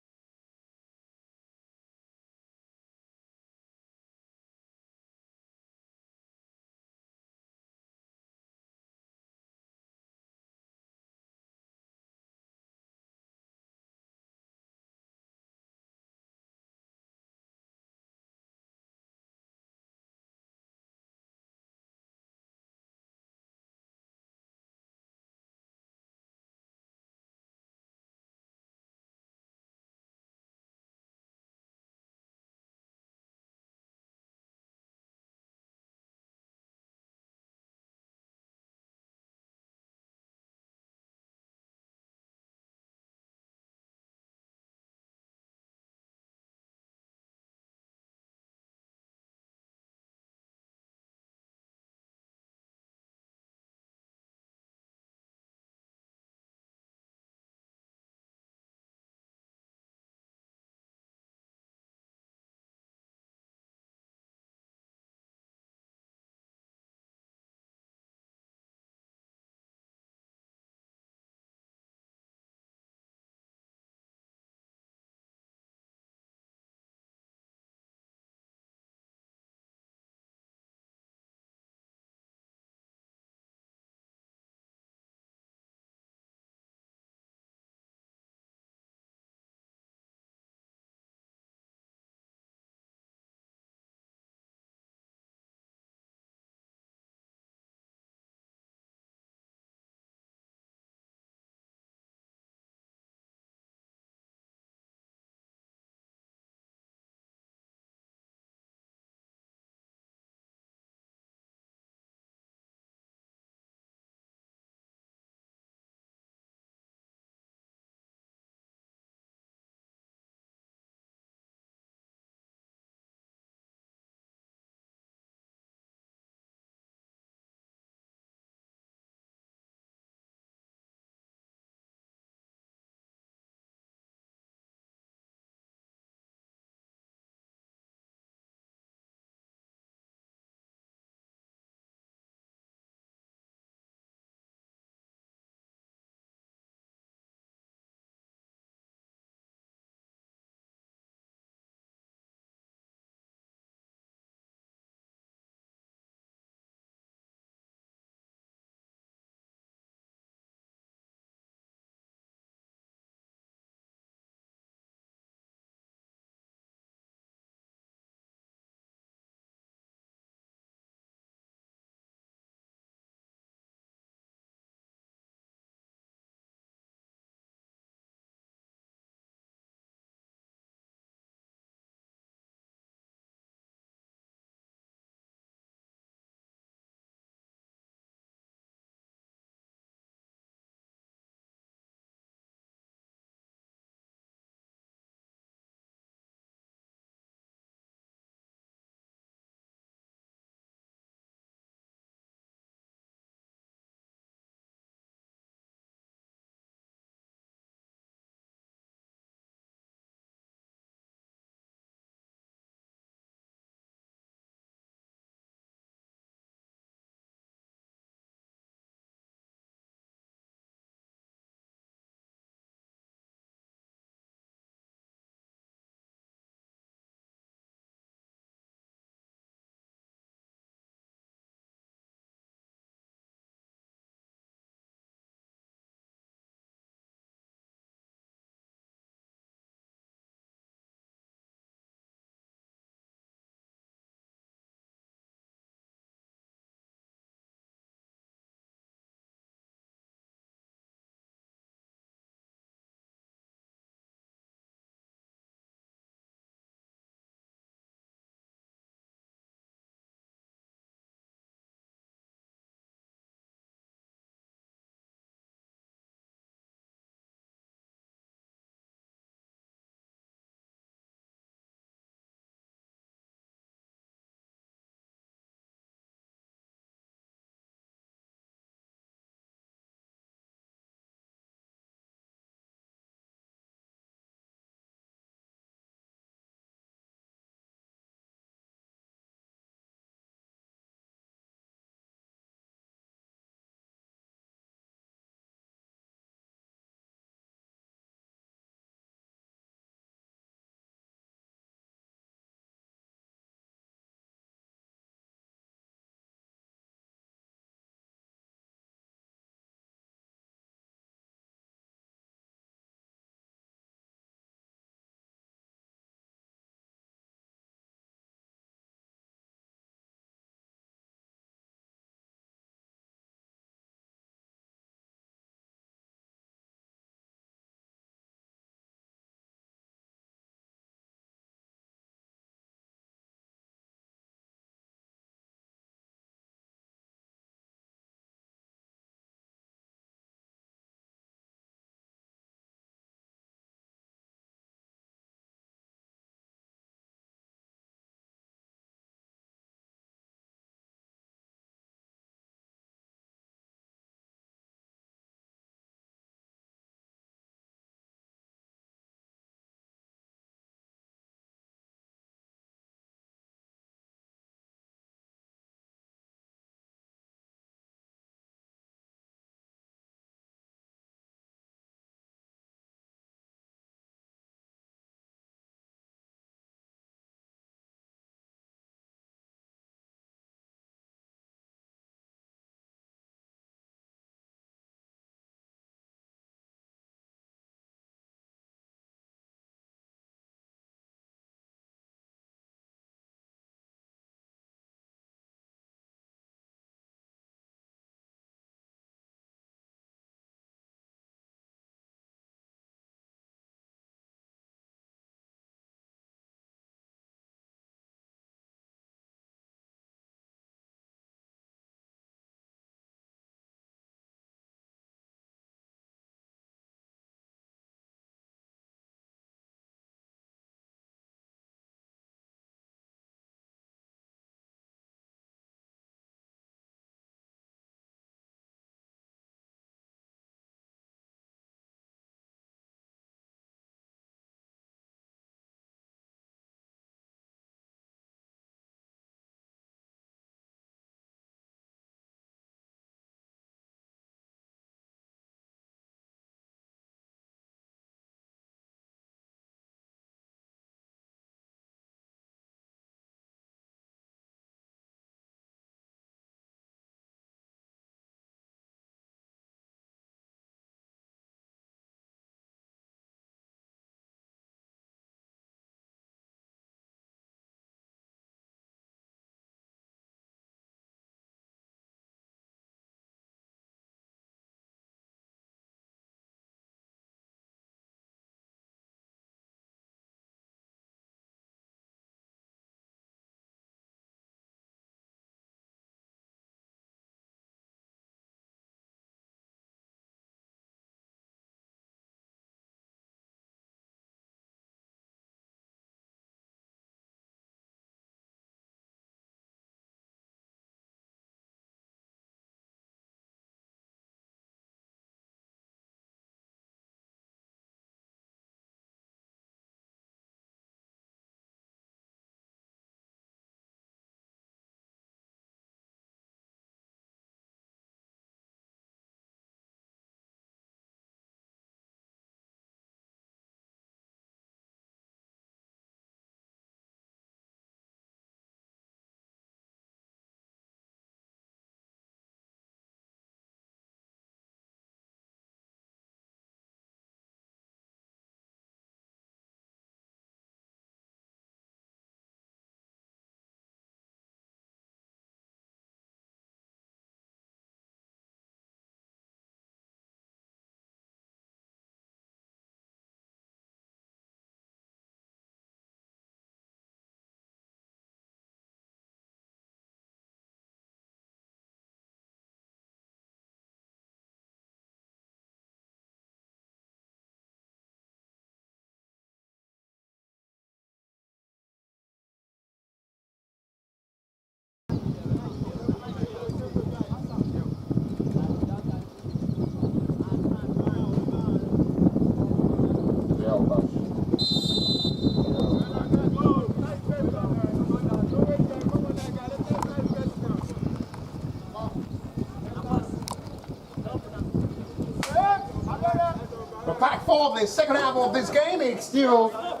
for the second half of this game. It's still back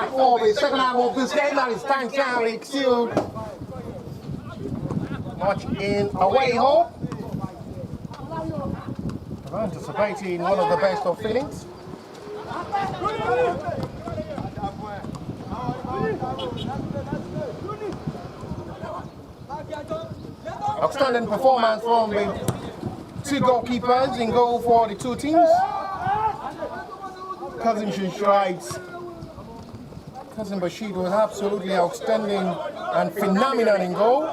for the second half of this game. That is time down. It's still much in away hope. Anticipating one of the best of feelings. Outstanding performance from the two goalkeepers in goal for the two teams. Cousin Bashir was absolutely outstanding and phenomenal in goal.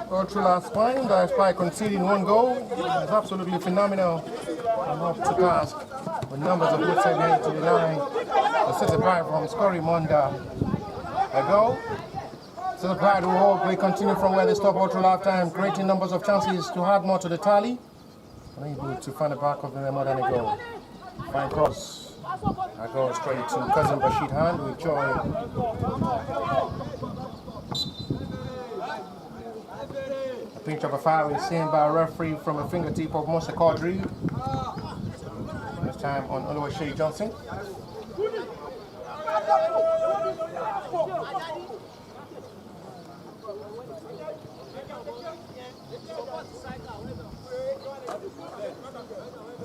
All through last time, despite conceding one goal, it was absolutely phenomenal and up to task. The numbers of good segment to deny the City Pride from scoring Monda a goal. City Pride will hopefully continue from where they stopped all through half-time, creating numbers of chances to add more to the tally. Unable to find the back of the more than a goal. Fine cross. I go straight to Cousin Bashir hand with joy. A pinch of a foul is seen by a referee from a fingertip of Musa Quadri. This time on Oluwaseyi Johnson.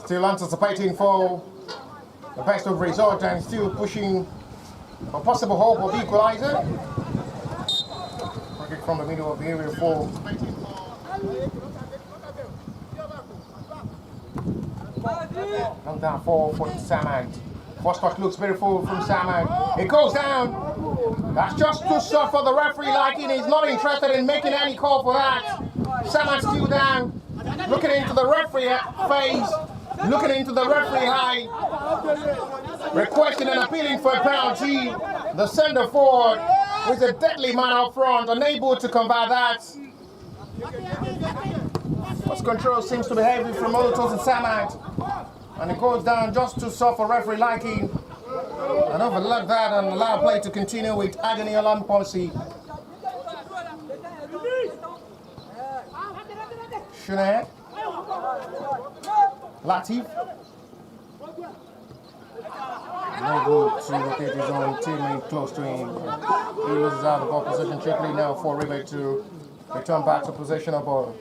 Still anticipating for the best of result and still pushing for possible hope of equalizer. Kick from the middle of the area for come down for Samad. First touch looks beautiful from Samad. It goes down. That's just too soft for the referee liking. He's not interested in making any call for that. Samad's still down. Looking into the referee face. Looking into the referee eye. Requesting and appealing for a penalty. The centre forward with a deadly man up front, unable to combat that. First control seems to be heavy from Molotos and Samad. And it goes down just too soft for referee liking. And overlook that and allow play to continue with agony alarm policy. Shunair. Latif. No good to locate his own teammate close to him. He loses out the ball position quickly now for REBIRTH to return back to possession of ball.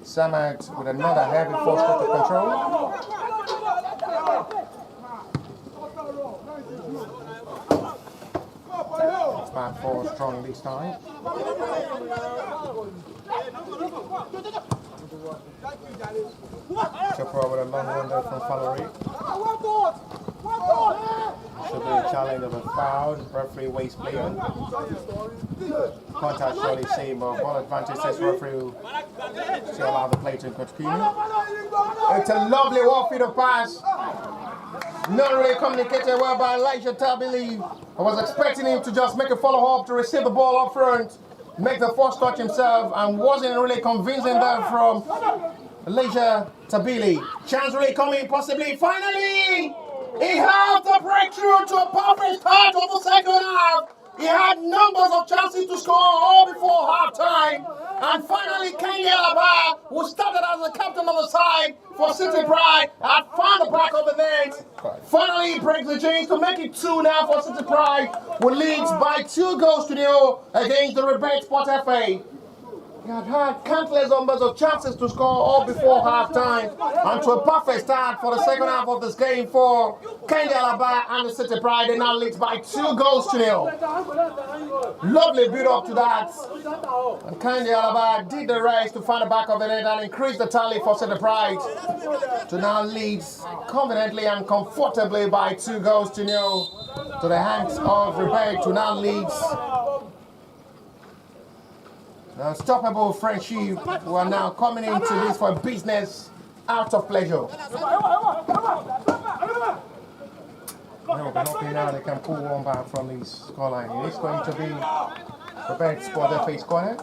Samad with another heavy force to control. It's back for strong this time. Chopra with a long one there from Fallery. Should be a challenge of a foul. Referee waste player. Contact surely same, but ball advantage says referee will still allow the play to continue. It's a lovely off-field pass. Not really communicated well by Elijah Tabili. I was expecting him to just make a follow-up to receive the ball up front, make the first touch himself, and wasn't really convincing that from Elijah Tabili. Chance really coming, possibly. Finally, he had the breakthrough to a perfect start of the second half. He had numbers of chances to score all before half-time. And finally, Kenya Alaba, who started as the captain of the side for City Pride, had found the back of the net. Finally, he breaks the chains to make it 2 now for City Pride, who leads by 2 goals to 0 against the REBIRTH Sport FA. He had had countless numbers of chances to score all before half-time, and to a perfect start for the second half of this game for Kenya Alaba and the City Pride. They now lead by 2 goals to 0. Lovely build-up to that. And Kenya Alaba did the rest to find the back of the net and increase the tally for City Pride to now lead confidently and comfortably by 2 goals to 0 to the hands of REBIRTH, to now leads the unstoppable friendship, who are now coming into this for business out of pleasure. We're hoping now they can pull one back from this scoreline. It is going to be REBIRTH Sport FA's corner.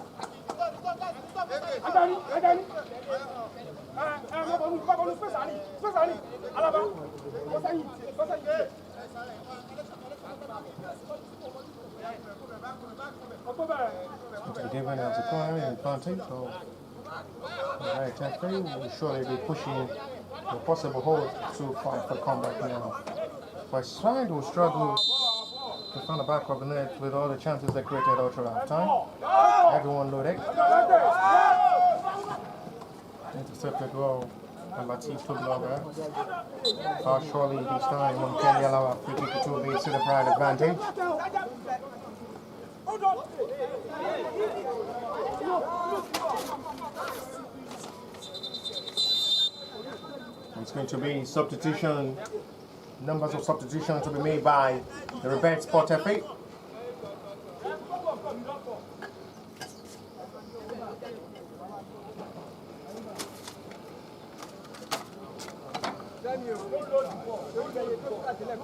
Into the given as a corner and planting, so the right tempo will surely be pushing the possible hold to fight for comeback now. But Side will struggle to find the back of the net with all the chances they created after half time. Everyone loaded. Intercepted well by Latif Tubloga. Far surely this time on Kenny Alawa, free kick to be to the pride advantage. It's going to be substitution, numbers of substitutions to be made by the REBIRTH Sport FA.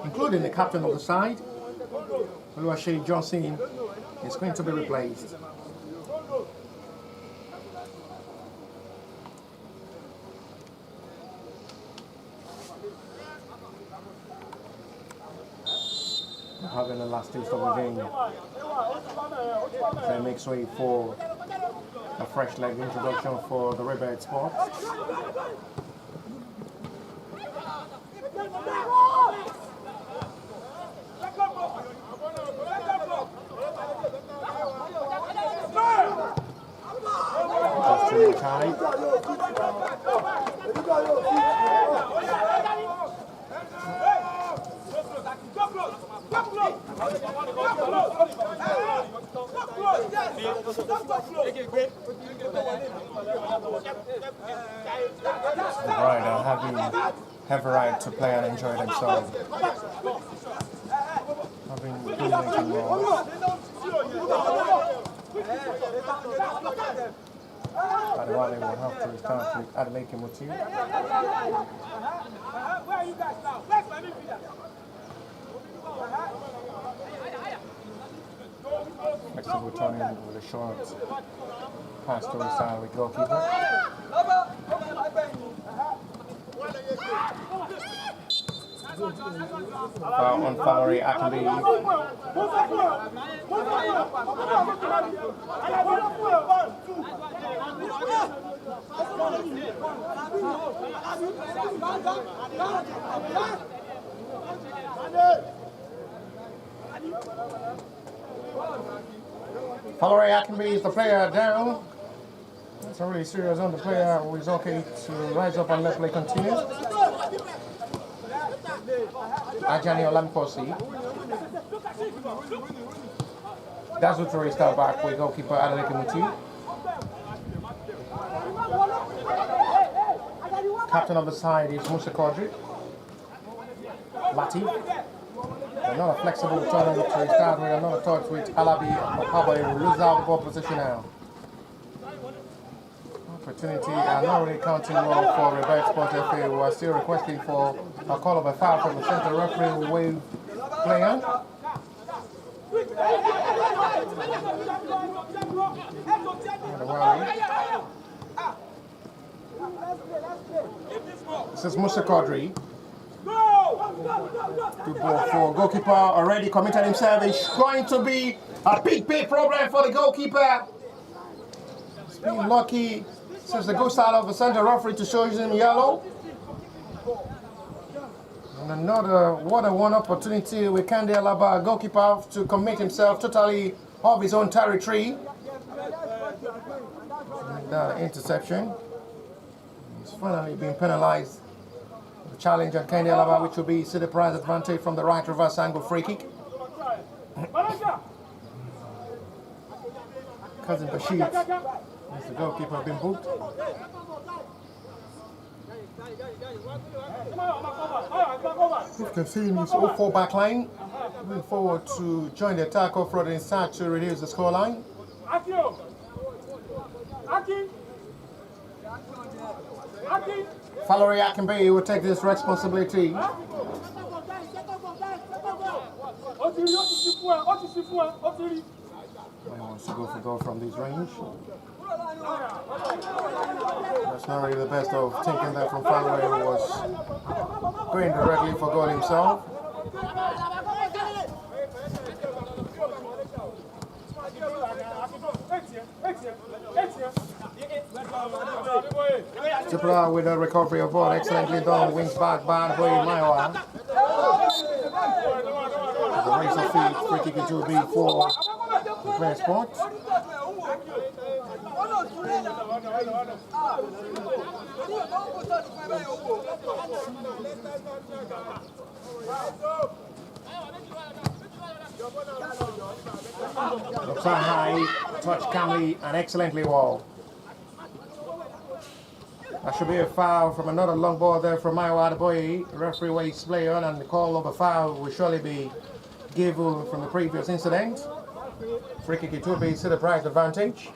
Including the captain of the side, Oluwaseyi Johnson, is going to be replaced. Having the last taste of the game, so it makes way for a fresh leg introduction for the REBIRTH Sport. Just too tight. Right, have a right to play and enjoy themselves. Having good making balls. But while they will have to start with Adeleke Muti. Flexible turning with a short pass to his side with goalkeeper. On Valerie Akinbi. Valerie Akinbi is the player down. That's a really serious on the player who is okay to rise up and let play continue. Ajani Olamposi. That's what we start back with goalkeeper Adeleke Muti. Captain of the side is Musa Quadri. Latif. Another flexible turn to start with another touch with Alabi Okaba. He will lose out the ball position now. Opportunity and not really counting well for REBIRTH Sport FA, who are still requesting for a call of a foul from the centre referee who wave play on. This is Musa Quadri. Good ball for goalkeeper, already committed himself. It's going to be a big problem for the goalkeeper. He's been lucky since the ghost out of the centre referee to show him yellow. And another one opportunity with Kande Alaba, goalkeeper, to commit himself totally off his own territory. The interception. He's finally been penalised. The challenge on Kande Alaba, which will be City Prize advantage from the right reverse angle free kick. Cousin Bashir, as the goalkeeper, been booked. You can see in his 0-4 back line. Moving forward to join the attack off-road inside to reduce the scoreline. Valerie Akinbi will take this responsibility. He wants to go for goal from this range. That's not really the best of taking that from Valerie, who was going directly for goal himself. Tipler with a recovery of ball, excellently done, wings back, bad boy Maiwa. The race of feet, free kick it will be for the player sport. Looks high, touch calmly and excellently well. That should be a foul from another long ball there from Maiwa boy. Referee waits play on, and the call of a foul will surely be given from the previous incident. Free kick it will be to the Pride's advantage.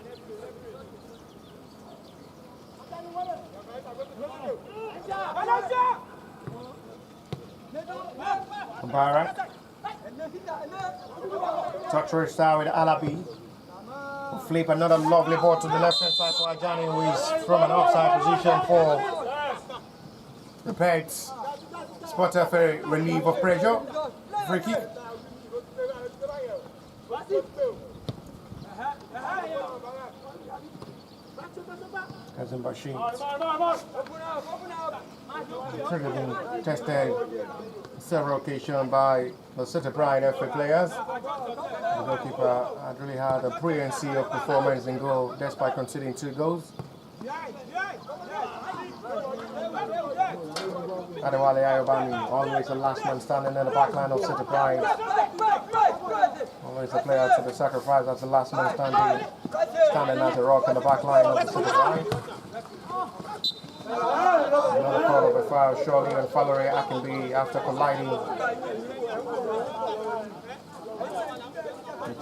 Mubarak. Touch style with Alabi. Flip another lovely ball to the left hand side for Ajani, who is from an offside position for the Pets. Spot a relief of pressure. Free kick. Kazim Bashir. Trigger been tested several occasions by the City Pride FA players. The goalkeeper had really had a brilliancy of performance in goal despite conceding 2 goals. Adewale Ayobami, always the last man standing in the back line of City Pride. Always a player to be sacrificed as the last man standing as a rock in the back line of the City Pride. Another call of a foul, surely on Valerie Akinbi after colliding with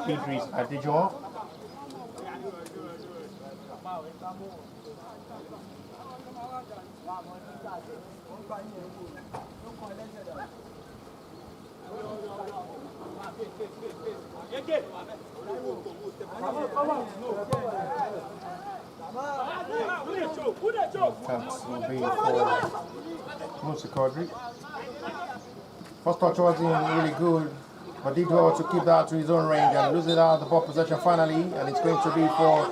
Idris Adijon. That will be for Musa Quadri. First touch wasn't really good, but did well to keep that to his own range and lose it out of the ball possession finally, and it's going to be for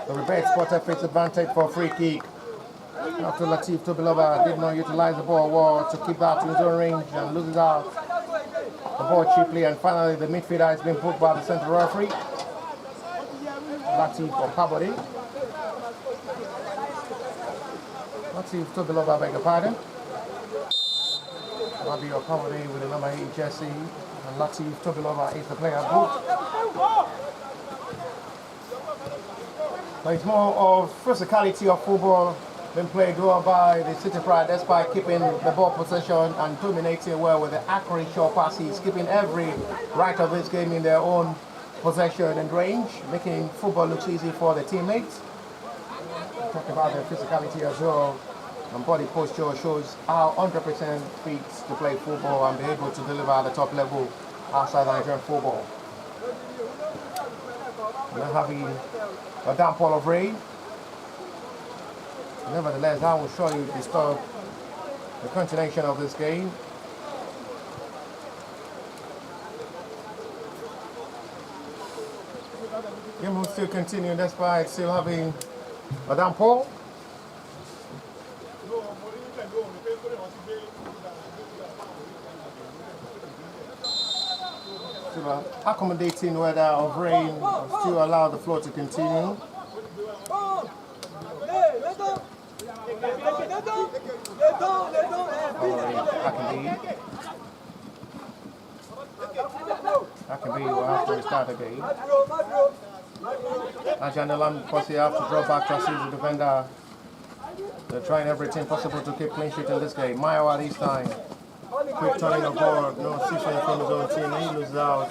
the Rebirth Sport FA's advantage for a free kick. After Latif Tobilova did not utilize the ball well to keep that to his own range and lose it out the ball cheaply, and finally the midfielder has been booked by the central referee, Latif or Kabodi. Latif Tobilova, beg your pardon. Rabi Kabodi with the number 8 jersey, and Latif Tobilova is the player booked. But it's more of physicality of football being played well by the City Pride, despite keeping the ball possession and dominating well with the accurate short passes, keeping every right of this game in their own possession and range, making football look easy for the teammates. Talk about their physicality as well, and body posture shows how 100% fit to play football and be able to deliver at the top level outside Nigerian football. We're having a downpour of rain. Nevertheless, that will surely disturb the continuation of this game. Game will still continue despite still having a downpour. Still accommodating weather of rain will still allow the flow to continue. Akinbi will have to restart the game. Ajandalam, because they have to draw back to assist the defender. They're trying everything possible to keep clean sheet in this game. Maiwa this time. Quick turning of ball, no assistance from his own team. He loses out.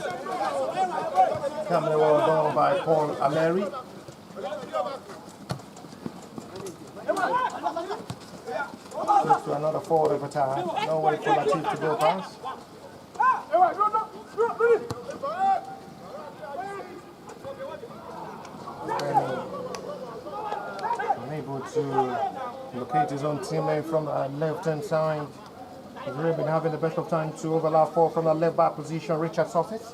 Coming well done by Paul Aleri. Switch to another forward of attack. No way for Latif to go past. Unable to locate his own teammate from the left-hand side. He's really been having the best of time to overlap ball from the left-back position, Richard Sussex.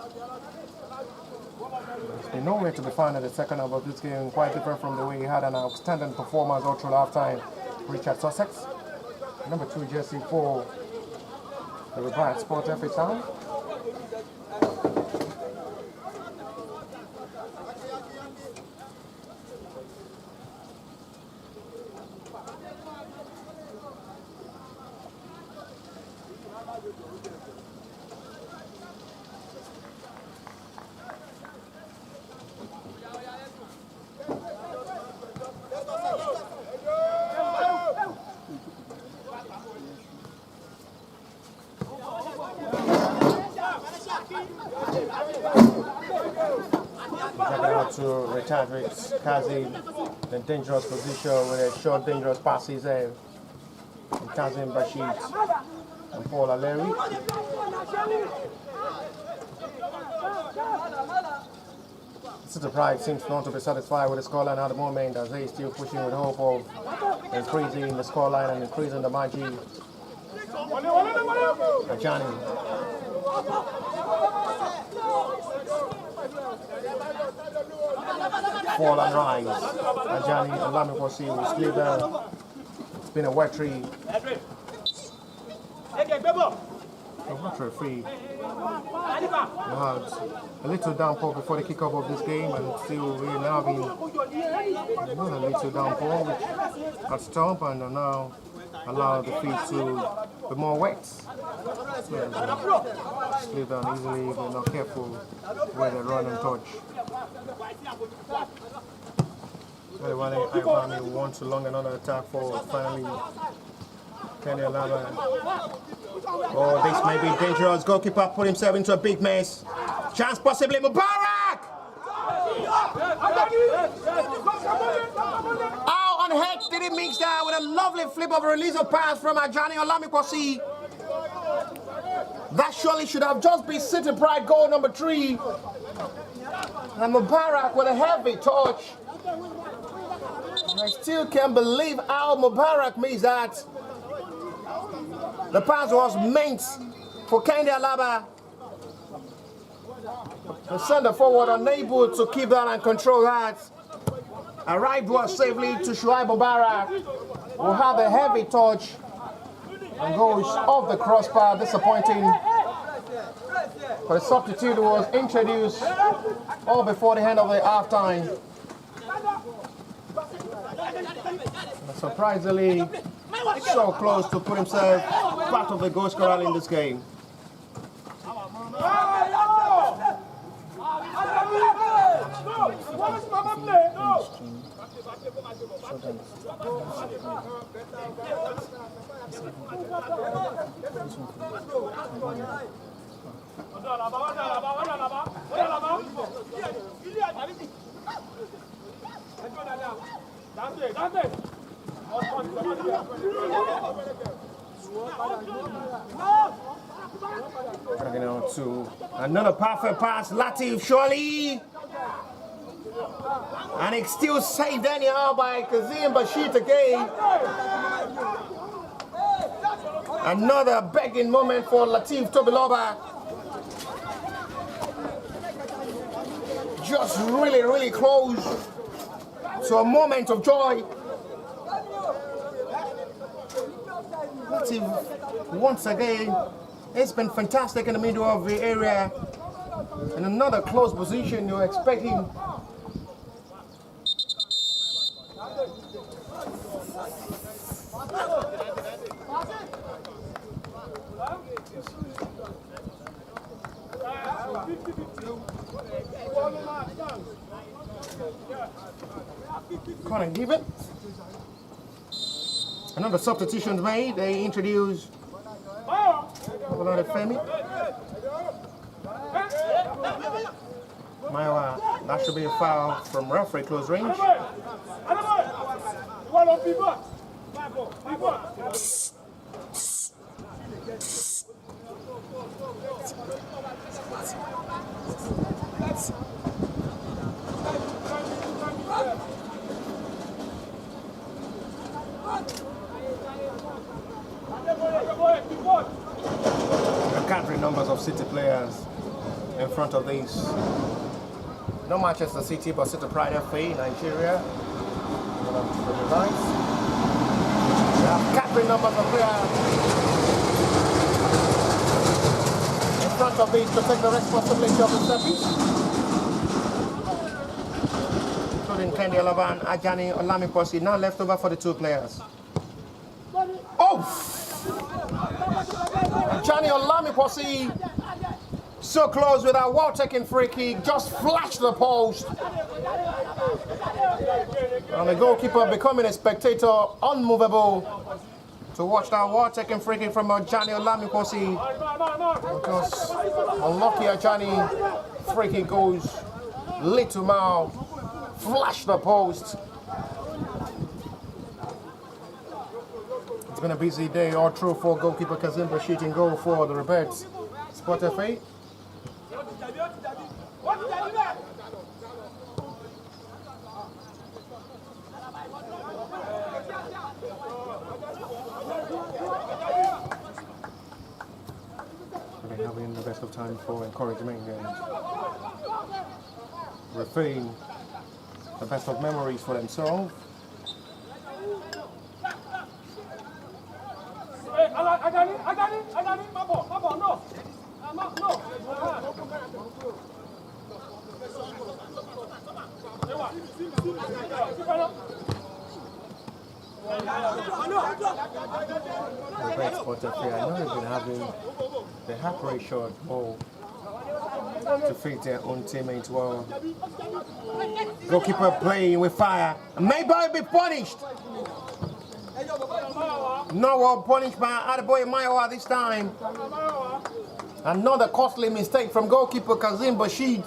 There's been nowhere to be found in the second half of this game, quite different from the way he had an outstanding performance all through half-time Richard Sussex. Number 2 jersey for the REBIRTH Sport FA Town. To retard with Kazim in dangerous position with a short dangerous passes there. Kazim Bashir and Paul Aleri. City Pride seems not to be satisfied with the scoreline at the moment, as they still pushing with hope of increasing the scoreline and increasing the margin. Ajani. Fall and rise. Ajani and Lamikosi will split there. It's been a wet tree. Not referee. We had a little downpour before the kickoff of this game, and still we're now having another little downpour which had stopped and now allow the field to be more wet. Slip down easily if they're not careful where they run and touch. Well, Ivani wants to long another attack for finally Kenny Alaba. Oh, this may be dangerous. Goalkeeper put himself into a big mess. Chance possibly Mubarak! How on heck did he mix that with a lovely flip of a release of pass from Ajani Olamikosi? That surely should have just been City Pride goal number 3. And Mubarak with a heavy touch. I still can't believe how Mubarak missed that. The pass was meant for Kendi Alaba. The centre forward unable to keep that and control that. Arrived was safely to Shuaib Mubarak, who had a heavy touch and goes off the crossbar. Disappointing. But the substitute was introduced all before the end of the half-time. Surprisingly, so close to put himself part of the goal scorer in this game. Dragging on to another perfect pass, Latif surely. And it's still saved anyhow by Kazim Bashir again. Another begging moment for Latif Tobiloba. Just really close to a moment of joy. Latif, once again, it's been fantastic in the middle of the area. In another close position, you're expecting. Can't give it. Another substitution made. They introduce another Femi. Maiwa, that should be a foul from referee close range. The country numbers of City players in front of these. No Manchester City, but City Pride FA, Nigeria. Nice. Captain numbers of players in front of these to take the responsibility of the service, including Kendi Olaban, Ajani Olamiposi, now left over for the two players. Oh! Ajani Olamiposi, so close with a well-taken free kick, just flashed the post. And the goalkeeper becoming a spectator, unmovable, to watch that well-taken free kick from Ajani Olamiposi. Because unlucky Ajani free kick goes little mile, flash the post. It's been a busy day all through for goalkeeper Kazim Bashir in goal for the REBIRTH Sport FA. They're having the best of time for encouragement and refrain the best of memories for themselves. I got it, my ball, no. REBIRTH Sport FA, I know they've been having the half rate shot ball to feed their own teammates while goalkeeper playing with fire. Maybe he'll be punished. No one punished by Adeboye Maiwa this time. Another costly mistake from goalkeeper Kazim Bashir,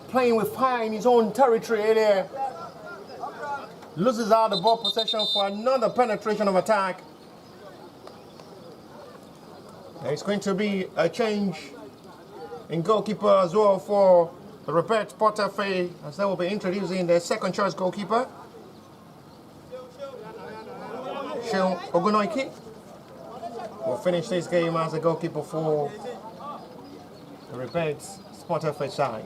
playing with fire in his own territory there. Loses out the ball possession for another penetration of attack. There's going to be a change in goalkeeper as well for the REBIRTH Sport FA, as they will be introducing their second choice goalkeeper, Seun Ogunoike, will finish this game as a goalkeeper for the REBIRTH Sport FA side.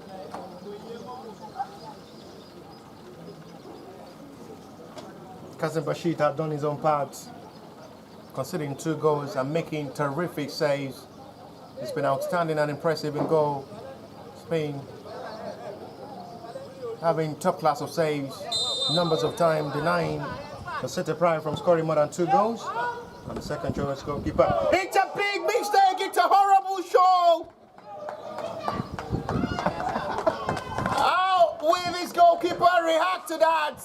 Kazim Bashir had done his own part, conceding 2 goals and making terrific saves. He's been outstanding and impressive in goal. Spain having top class of saves, numbers of time denying the City Pride from scoring more than 2 goals. And the second choice goalkeeper. It's a big mistake, it's a horrible show! How will this goalkeeper react to that?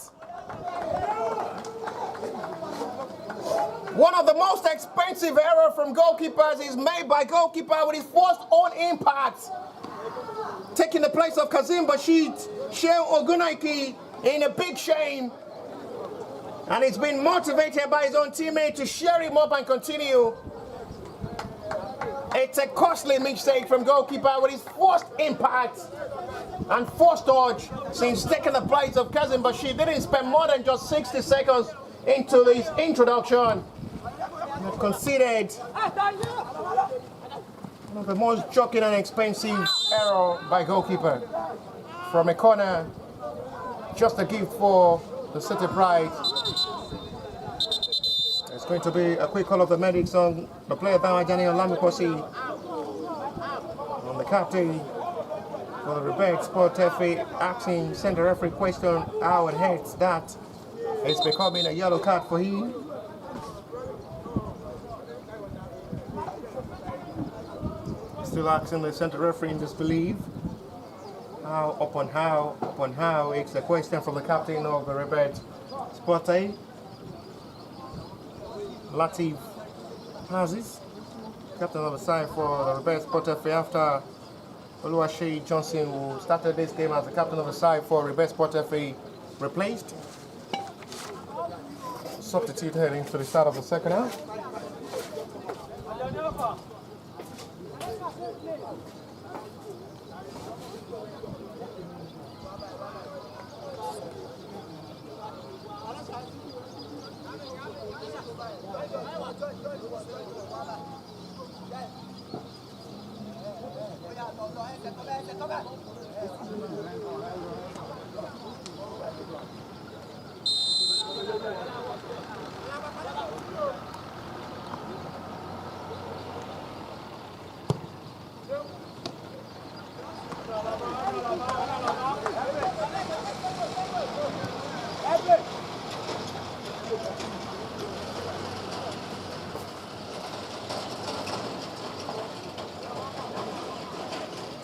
One of the most expensive errors from goalkeepers is made by goalkeeper with his first own impact, taking the place of Kazim Bashir, Seun Ogunoike, in a big shame. And he's been motivated by his own teammate to share him up and continue. It's a costly mistake from goalkeeper with his first impact and first touch since taking the place of Kazim Bashir. Didn't spend more than just 60 seconds into this introduction. Conceded one of the most shocking and expensive error by goalkeeper from a corner, just a gift for the City Pride. It's going to be a quick call of the medics on the player Ajani Olamiposi, on the captain for the REBIRTH Sport FA, asking centre referee question how it heads that it's becoming a yellow card for him. Still asking the centre referee in disbelief. How upon how, it's a question from the captain of the REBIRTH Sport A, Latif Hazis, captain of the side for the REBIRTH Sport FA, after Oluwaseyi Johnson, who started this game as the captain of the side for REBIRTH Sport FA, replaced. Substitute heading to the start of the second half.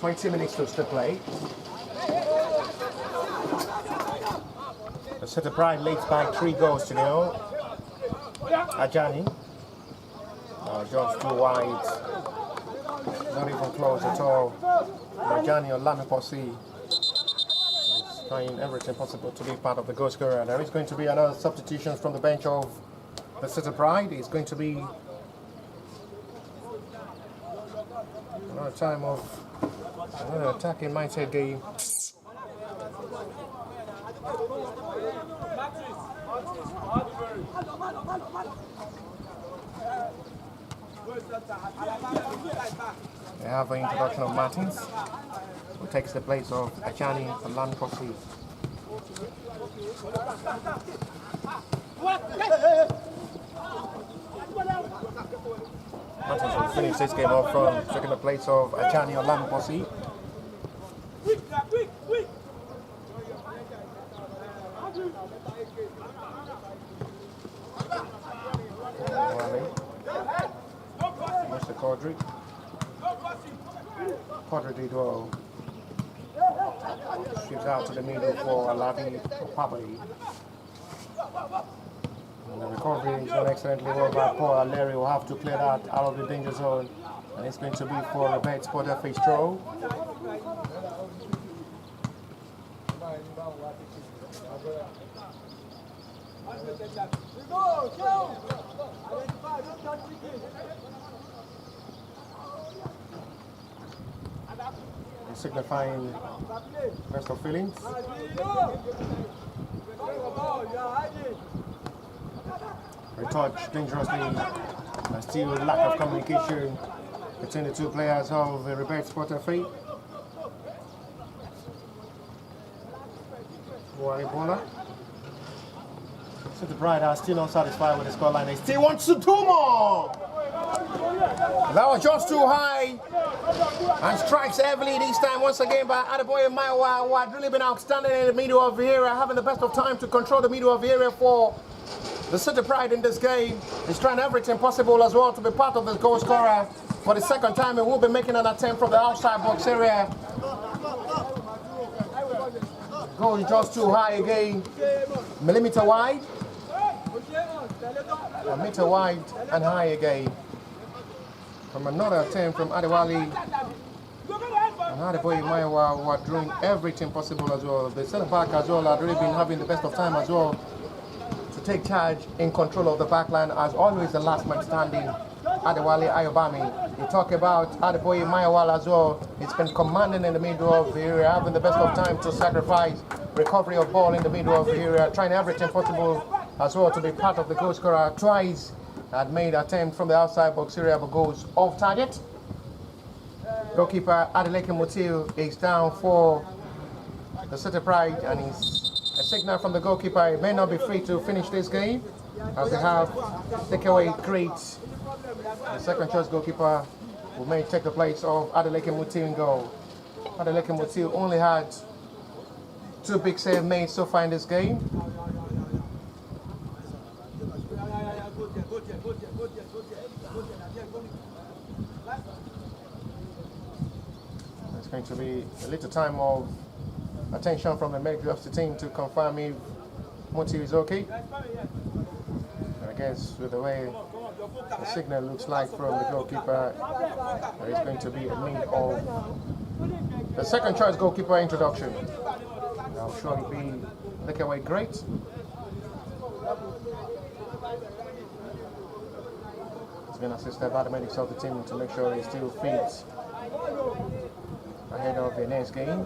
20 minutes to still play. The City Pride leads by 3 goals to 0. Ajani. Just too wide. Not even close at all. Ajani or Lamiposi is trying everything possible to be part of the goal scorer. There is going to be another substitution from the bench of the City Pride. It's going to be another time of another attacking mindset game. We have the introduction of Martins, who takes the place of Ajani and Lamiposi. Martins will finish this game off from taking the place of Ajani or Lamiposi. Mr. Quadri. Quadri did well. Shoots out to the middle for Alavi Pabali. And the recovery is done excellently well by Paul. Larry will have to clear that out of the danger zone. And it's going to be for REBIRTH Sport FA throw. Signifying best of feelings. Retouch dangerously, and still lack of communication between the two players of the REBIRTH Sport FA. Ebola. City Pride are still not satisfied with the scoreline. They still want to do more. That was just too high. And strikes heavily this time once again by Adeboye Maiwa, who had really been outstanding in the middle of the area, having the best of time to control the middle of the area for the City Pride in this game. He's trying everything possible as well to be part of the goal scorer. For the second time, he will be making an attempt from the outside box area. Goal is just too high again. Millimeter wide. A meter wide and high again. From another attempt from Adewale and Adeboye Maiwa, who are doing everything possible as well. The centre back as well had really been having the best of time as well to take charge in control of the back line as always the last man standing. Adewale Ayobami. You talk about Adeboye Maiwa as well. He's been commanding in the middle of the area, having the best of time to sacrifice recovery of ball in the middle of the area, trying everything possible as well to be part of the goal scorer. Twice had made attempt from the outside box area but goes off target. Goalkeeper Adeleke Mutiu is down for the City Pride, and he's a signal from the goalkeeper. He may not be free to finish this game as they have takeaway great. The second choice goalkeeper will may take the place of Adeleke Mutiu in goal. Adeleke Mutiu only had 2 big saves made so far in this game. It's going to be a little time of attention from the medical officer team to confirm if Mutiu is okay. I guess with the way the signal looks like from the goalkeeper, there is going to be a need of the second choice goalkeeper introduction. I'm sure it'll be takeaway great. He's been assisted by the medics of the team to make sure he's still fit ahead of the next game.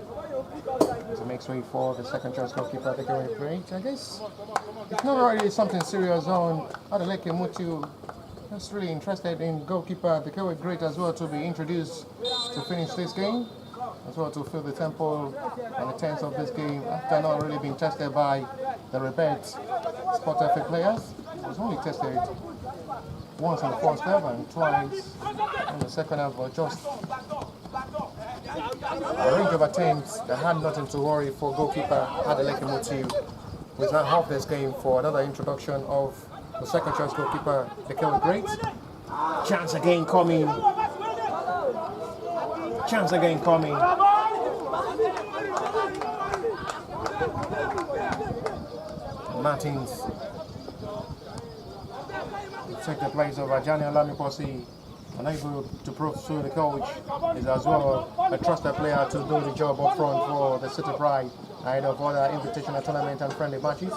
To make way for the second choice goalkeeper takeaway great. I guess it's not really something serious on Adeleke Mutiu. Just really interested in goalkeeper takeaway great as well to be introduced to finish this game, as well to fill the tempo and the tense of this game after not really being tested by the REBIRTH Sport FA players. It was only tested once in the first half and twice in the second half, but just a range of attempts that had nothing to worry for goalkeeper Adeleke Mutiu, who is now half this game for another introduction of the second choice goalkeeper takeaway great. Chance again coming. Chance again coming. Martins take the place of Ajani Olamiposi. Unable to prove to the coach is as well a trusted player to do the job up front for the City Pride ahead of other invitational tournament and friendly matches.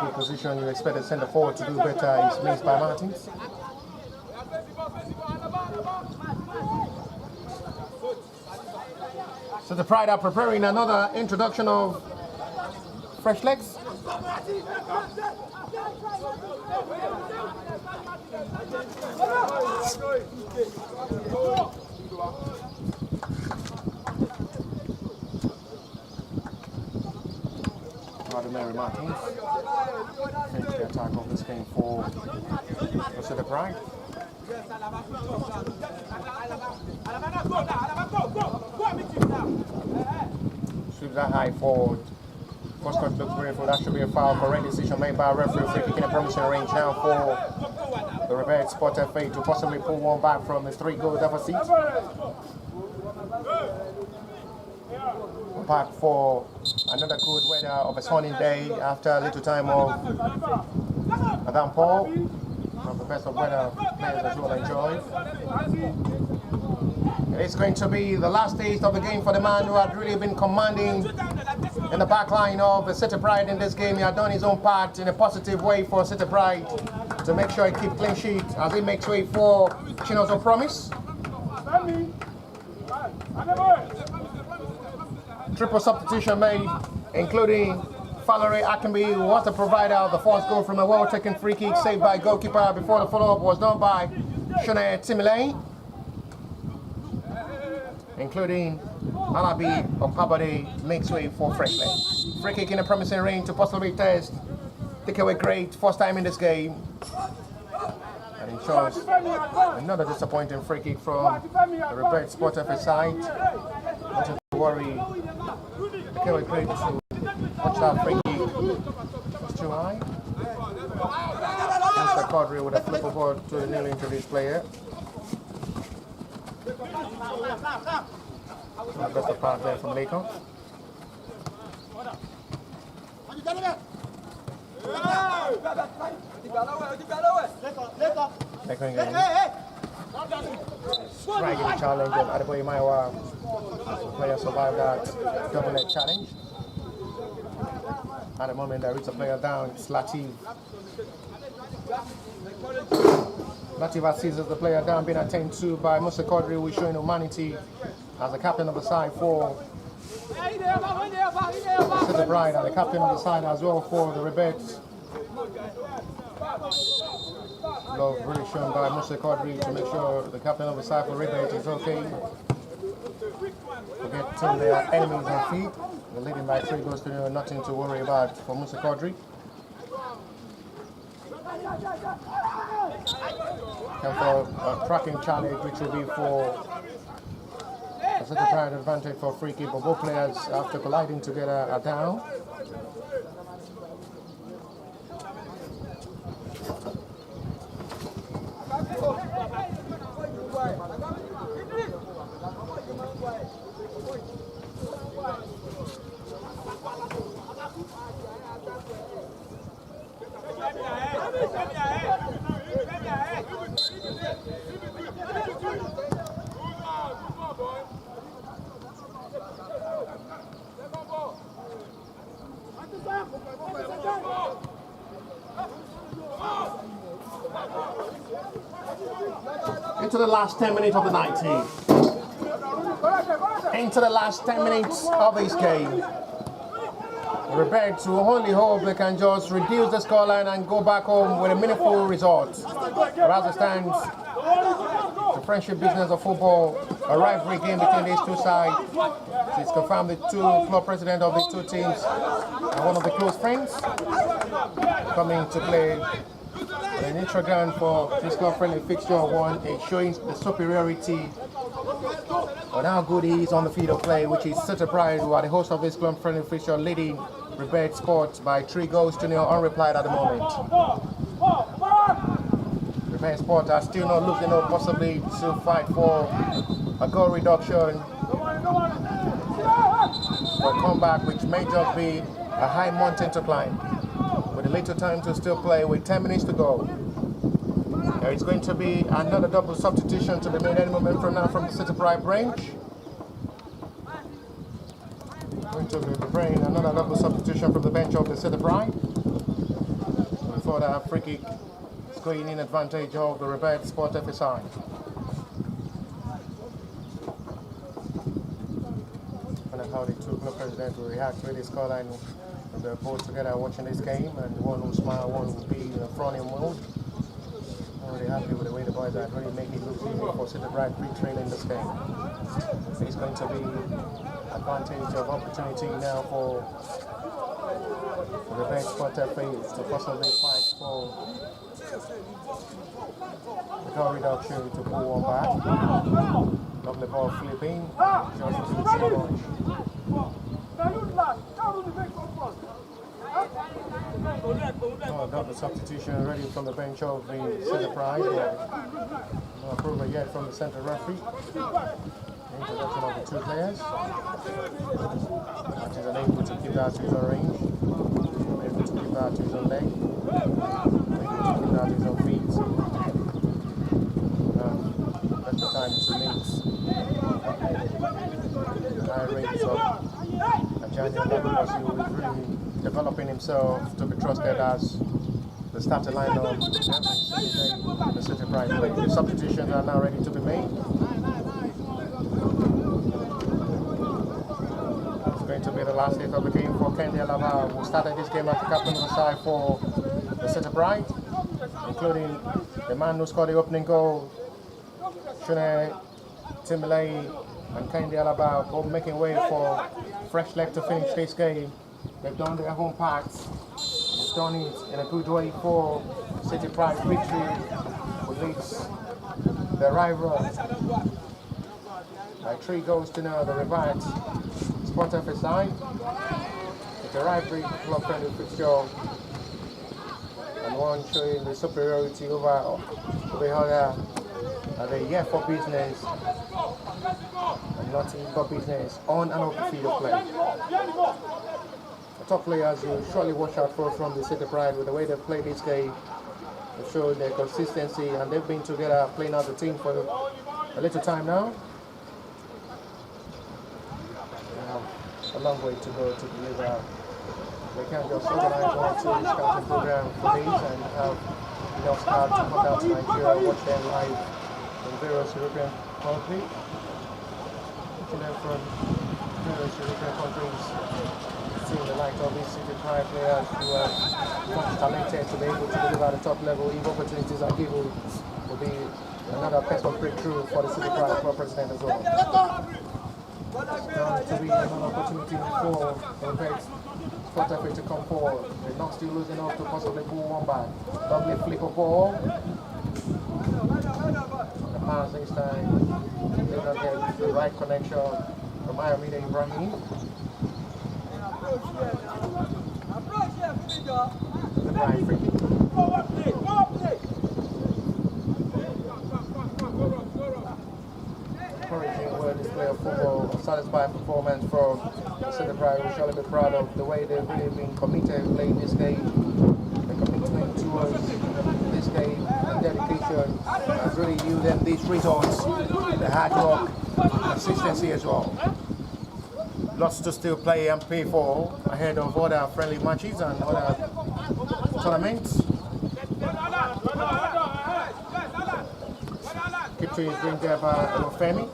Good position, you expect the centre forward to do better is missed by Martins. So the Pride are preparing another introduction of fresh legs. Mary Martins finished the attack of this game for the Pride. Sweeps that high forward. First cut looks beautiful. That should be a foul. Correct decision made by a referee. Free kick in a promising range now for the Rebirth Sport FA to possibly pull one back from the 3-goal deficit. Back for another good weather of a sunny day after a little time of Madame Paul. One of the best of weather players as well enjoy. It's going to be the last taste of the game for the man who had really been commanding in the back line of the City Pride in this game. He had done his own part in a positive way for City Pride to make sure he keeps clean sheet as he makes way for Chinozo Promise. Triple substitution made, including Valerie Akinbi, who was the provider of the first goal from a well-taken free kick saved by goalkeeper before the follow-up was done by Shanae Timilane, including Alabi Okabade makes way for Franklin. Free kick in a promising range to possibly test. Take away great first time in this game. And it shows another disappointing free kick from the Rebirth Sport FA side. Nothing to worry. Take away great to watch that free kick. It's too high. Mr. Quadri with a flip of ball to the newly introduced player. The best of part there from Lakon. Lakon again. Striking the challenge of Adeboye Maiwa. The player survived that double leg challenge. At the moment, there is a player down. It's Latif. Latif seizes the player down, being attended to by Musa Quadri, who is showing humanity as the captain of the side for City Pride, and the captain of the side as well for the Rebirth. Love really shown by Musa Quadri to make sure the captain of the side for Rebirth is okay. Forgetting their enemies on feet. They're leading by 3 goals to 0, nothing to worry about for Musa Quadri. Come for a tracking challenge, which will be for the City Pride advantage for free kick, but both players, after colliding together, are down. Into the last 10 minutes of the 90. Into the last 10 minutes of this game. Rebirth to only hope they can just reduce the scoreline and go back home with a meaningful result. But as it stands, the friendship business of football, a rivalry game between these two sides. It's confirmed the two club presidents of the two teams and one of the close friends coming to play. An intriguing for this club friendly fixture one, is showing the superiority on how good he is on the field of play, which is City Pride, who are the host of this club friendly fixture, leading Rebirth Sport by 3 goals to 0, unreplied at the moment. Rebirth Sport are still not looking up possibly to fight for a goal reduction for a comeback, which may just be a high mountain to climb. With a little time to still play, with 10 minutes to go. There is going to be another double substitution to be made any moment from now from the City Pride range. Going to be bringing another double substitution from the bench of the City Pride. Before that free kick is going in advantage of the Rebirth Sport FSI. How the two club presidents will react to this scoreline. They're both together watching this game, and one will smile, one will be in a front end mode. I'm really happy with the way the boys are really making it look easy for City Bright pre-training this game. It's going to be advantage of opportunity now for the bench Sport FA to possibly fight for the goal reduction to pull one back. Lovely ball flipping, just too much. Double substitution ready from the bench of the City Pride. No approval yet from the centre referee. Introduction of the two players. That is unable to keep that to his own range. Able to keep that to his own leg. Able to keep that to his own feet. That's the time to mix. High rates of Ajani because he was really developing himself to be trusted as the starting lineup every single day the City Pride play. The substitutions are now ready to be made. It's going to be the last hit of the game for Kendi Alava, who started this game as the captain of the side for the City Pride, including the man who scored the opening goal, Shune Timberlake and Kendi Alaba, both making way for fresh leg to finish this game. They've done their home parts. They've done it in a good way for City Pride victory, who leads the rival by 3 goals to 0. The Rebirth Sport FSI. It's a rivalry club friendly fixture, and one showing the superiority over the other. They're here for business and nothing but business on and off the field of play. The top players you surely watch out for from the City Pride with the way they play this game. They've shown their consistency, and they've been together playing as a team for a little time now. They have a long way to go to deliver. They can't just organize one to scouting program for these and have enough scouts to come down to Nigeria, watch them live in various European countries. Watching them from various European countries, seeing the likes of these City Pride players who are much talented to be able to deliver at the top level. If opportunities are given, will be another personal breakthrough for the City Pride club president as well. To be another opportunity for the best Sport FA to come forward. They're not still losing enough to possibly pull one back. Lovely flip of ball. The pass this time. They don't get the right connection from Ayomide Ibrahim. The right free kick. Encouraging word display of football, a satisfying performance from City Pride. We shall be proud of the way they've really been committed to playing this game. The commitment towards this game and dedication has really yielded them these results. The hard work, consistency as well. Lots to still play and pay for ahead of other friendly matches and other tournaments. Kipchi is being there by Femi.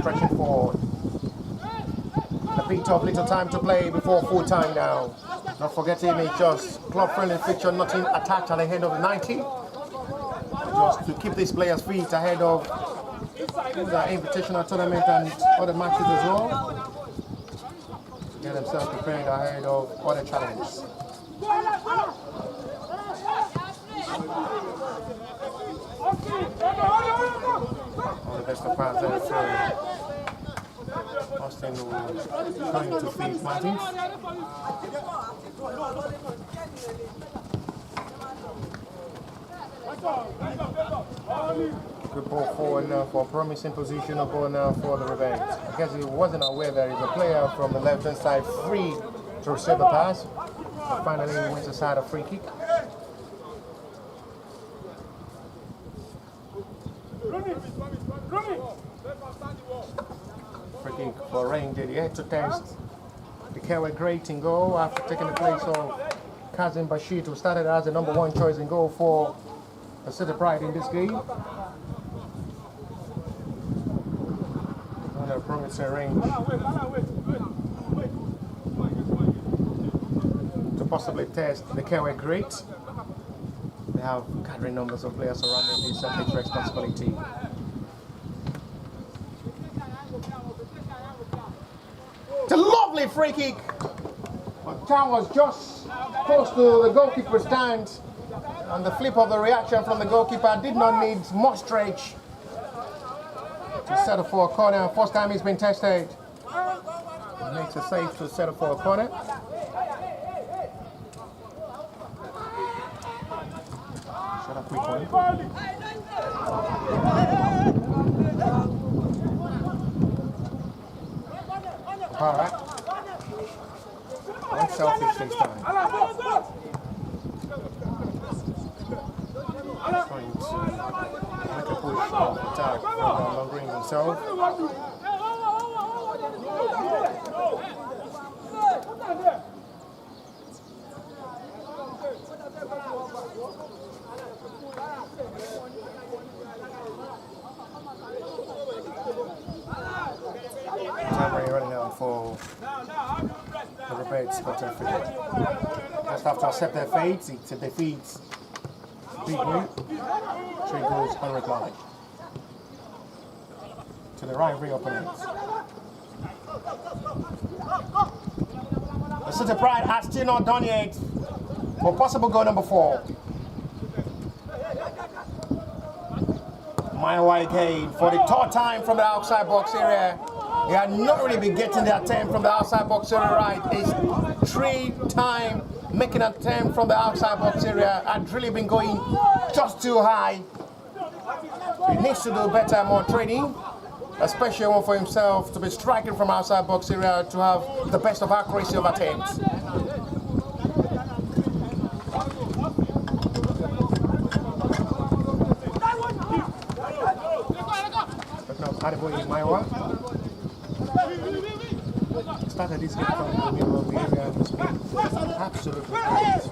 Stretching forward. A bit of little time to play before full time now. Not forgetting it's just club friendly fixture, nothing attached at the end of the 90. Just to keep these players fit ahead of the invitational tournament and other matches as well. To get themselves prepared ahead of other challenges. All the best of fans there for Austin, who is trying to feed Martins. Good ball forward now for a promising position of ball now for the REBIRTH. I guess he wasn't aware there is a player from the left-hand side free to receive the pass. Finally, he wins aside a free kick. Free kick for Rangers. He had to test the Kerway great in goal after taking the place of Kazim Bashir, who started as the #1 choice in goal for the City Pride in this game. Another promising range to possibly test the Kerway great. They have gathering numbers of players surrounding this and takes responsibility. It's a lovely free kick. But Chan was just close to the goalkeeper's stand. And the flip of the reaction from the goalkeeper did not need much stretch to settle for a corner. First time he's been tested. It makes it safe to settle for a corner. Shut up, quick one. All right. Unselfish this time. Trying to make a push off attack from long range himself. Time running out for the REBIRTH spot and free. Just have to accept their fate. It's a defeat. Big win. 3 goals unrequired. To the rivalry opponents. The City Pride has still not done yet for possible goal number 4. Maiwa again for the 3rd time from the outside box area. He had not really been getting the attempt from the outside box area right. It's 3rd time making an attempt from the outside box area. Had really been going just too high. He needs to do better, more training, especially one for himself to be striking from outside box area to have the best of accuracy of attempts. But now Adeboye Maiwa started this game from the middle of the area and has been absolutely great.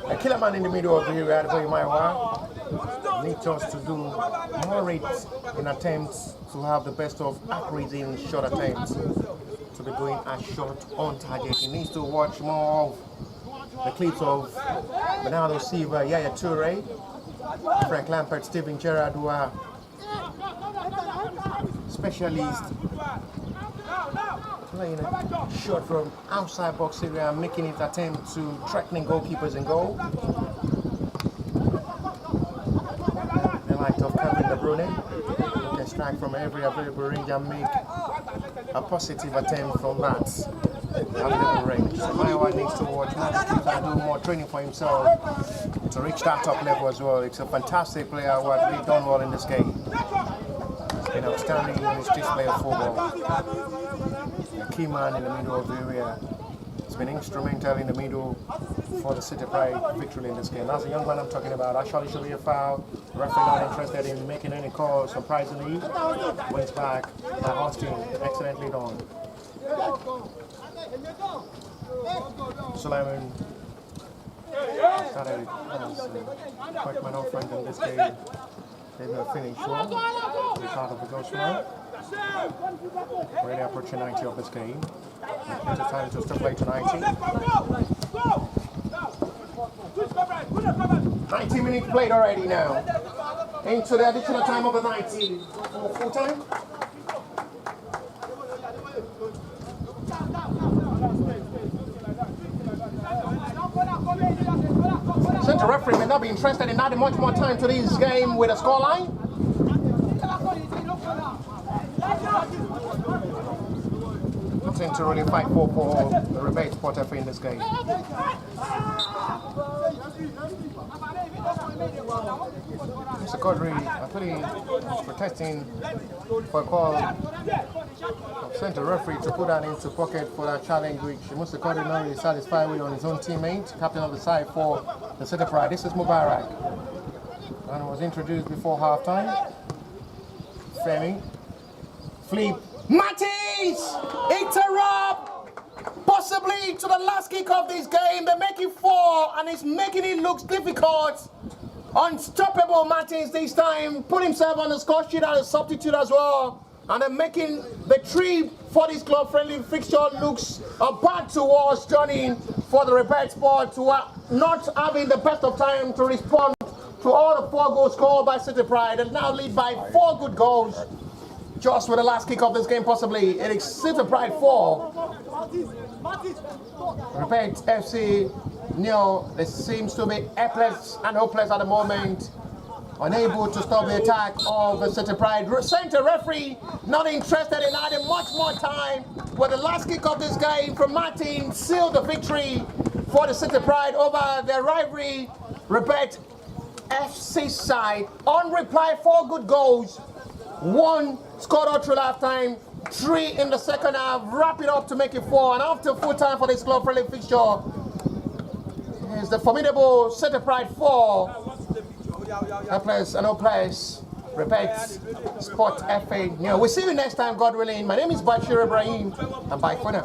A killer man in the middle of the area, Adeboye Maiwa, needs us to do more rates in attempts to have the best of accuracy in short attempts, to be going as short on target. He needs to watch more of the clips of Bernardo Silva, Yaya Toure, Frank Lampard, Steven Gerrard, who are specialists playing a shot from outside box area and making it attempt to threatening goalkeepers in goal. The light of Kevin De Bruyne, who can strike from every available range and make a positive attempt from that available range. So Maiwa needs to watch more clips and do more training for himself to reach that top level as well. It's a fantastic player who has really done well in this game. He's been outstanding in his display of football. A key man in the middle of the area. He's been instrumental in the middle for the City Pride victory in this game. That's the young man I'm talking about. Actually should be a foul. The referee not interested in making any calls, surprisingly. Wins back by Austin. Excellently done. Sulaiman started quite man on front in this game. They will finish well. He's out of the goal now. Already approaching 90 of this game. It's time to still play to 90. 90 minutes played already now. Into the additional time of the 90. Full time. Central referee may not be interested in adding much more time to this game with a scoreline. wanting to really fight for the rebate spot FA in this game. Mr. Godry, I think protesting for a call of centre referee to put that into pocket for that challenge, which Mr. Godry not really satisfied with on his own teammate, captain of the side for the City Pride. This is Mubarak, and was introduced before half-time. Femi, Flip, Mattis, interrupt, possibly to the last kick of this game. They make it 4, and it's making it look difficult. Unstoppable Martins this time, put himself on the score sheet as a substitute as well. And they're making the 3 for this club friendly fixture looks a path towards joining for the rebate spot, to not having the best of time to respond to all the 4 goals scored by City Pride, and now lead by 4 good goals. Just with the last kick of this game, possibly. It is City Pride 4. Rebate FC, it seems to be helpless and hopeless at the moment. Unable to stop the attack of the City Pride. Center referee not interested in adding much more time. With the last kick of this game from Martin sealed the victory for the City Pride over their rivalry Rebate FC side. On reply, 4 good goals. 1 scored out through half-time, 3 in the second half, wrap it up to make it 4. And after full time for this club friendly fixture is the formidable City Pride 4. Helpless and hopeless. Rebate Sport FA. We'll see you next time, God willing. My name is Bashir Ibrahim, and bye for now.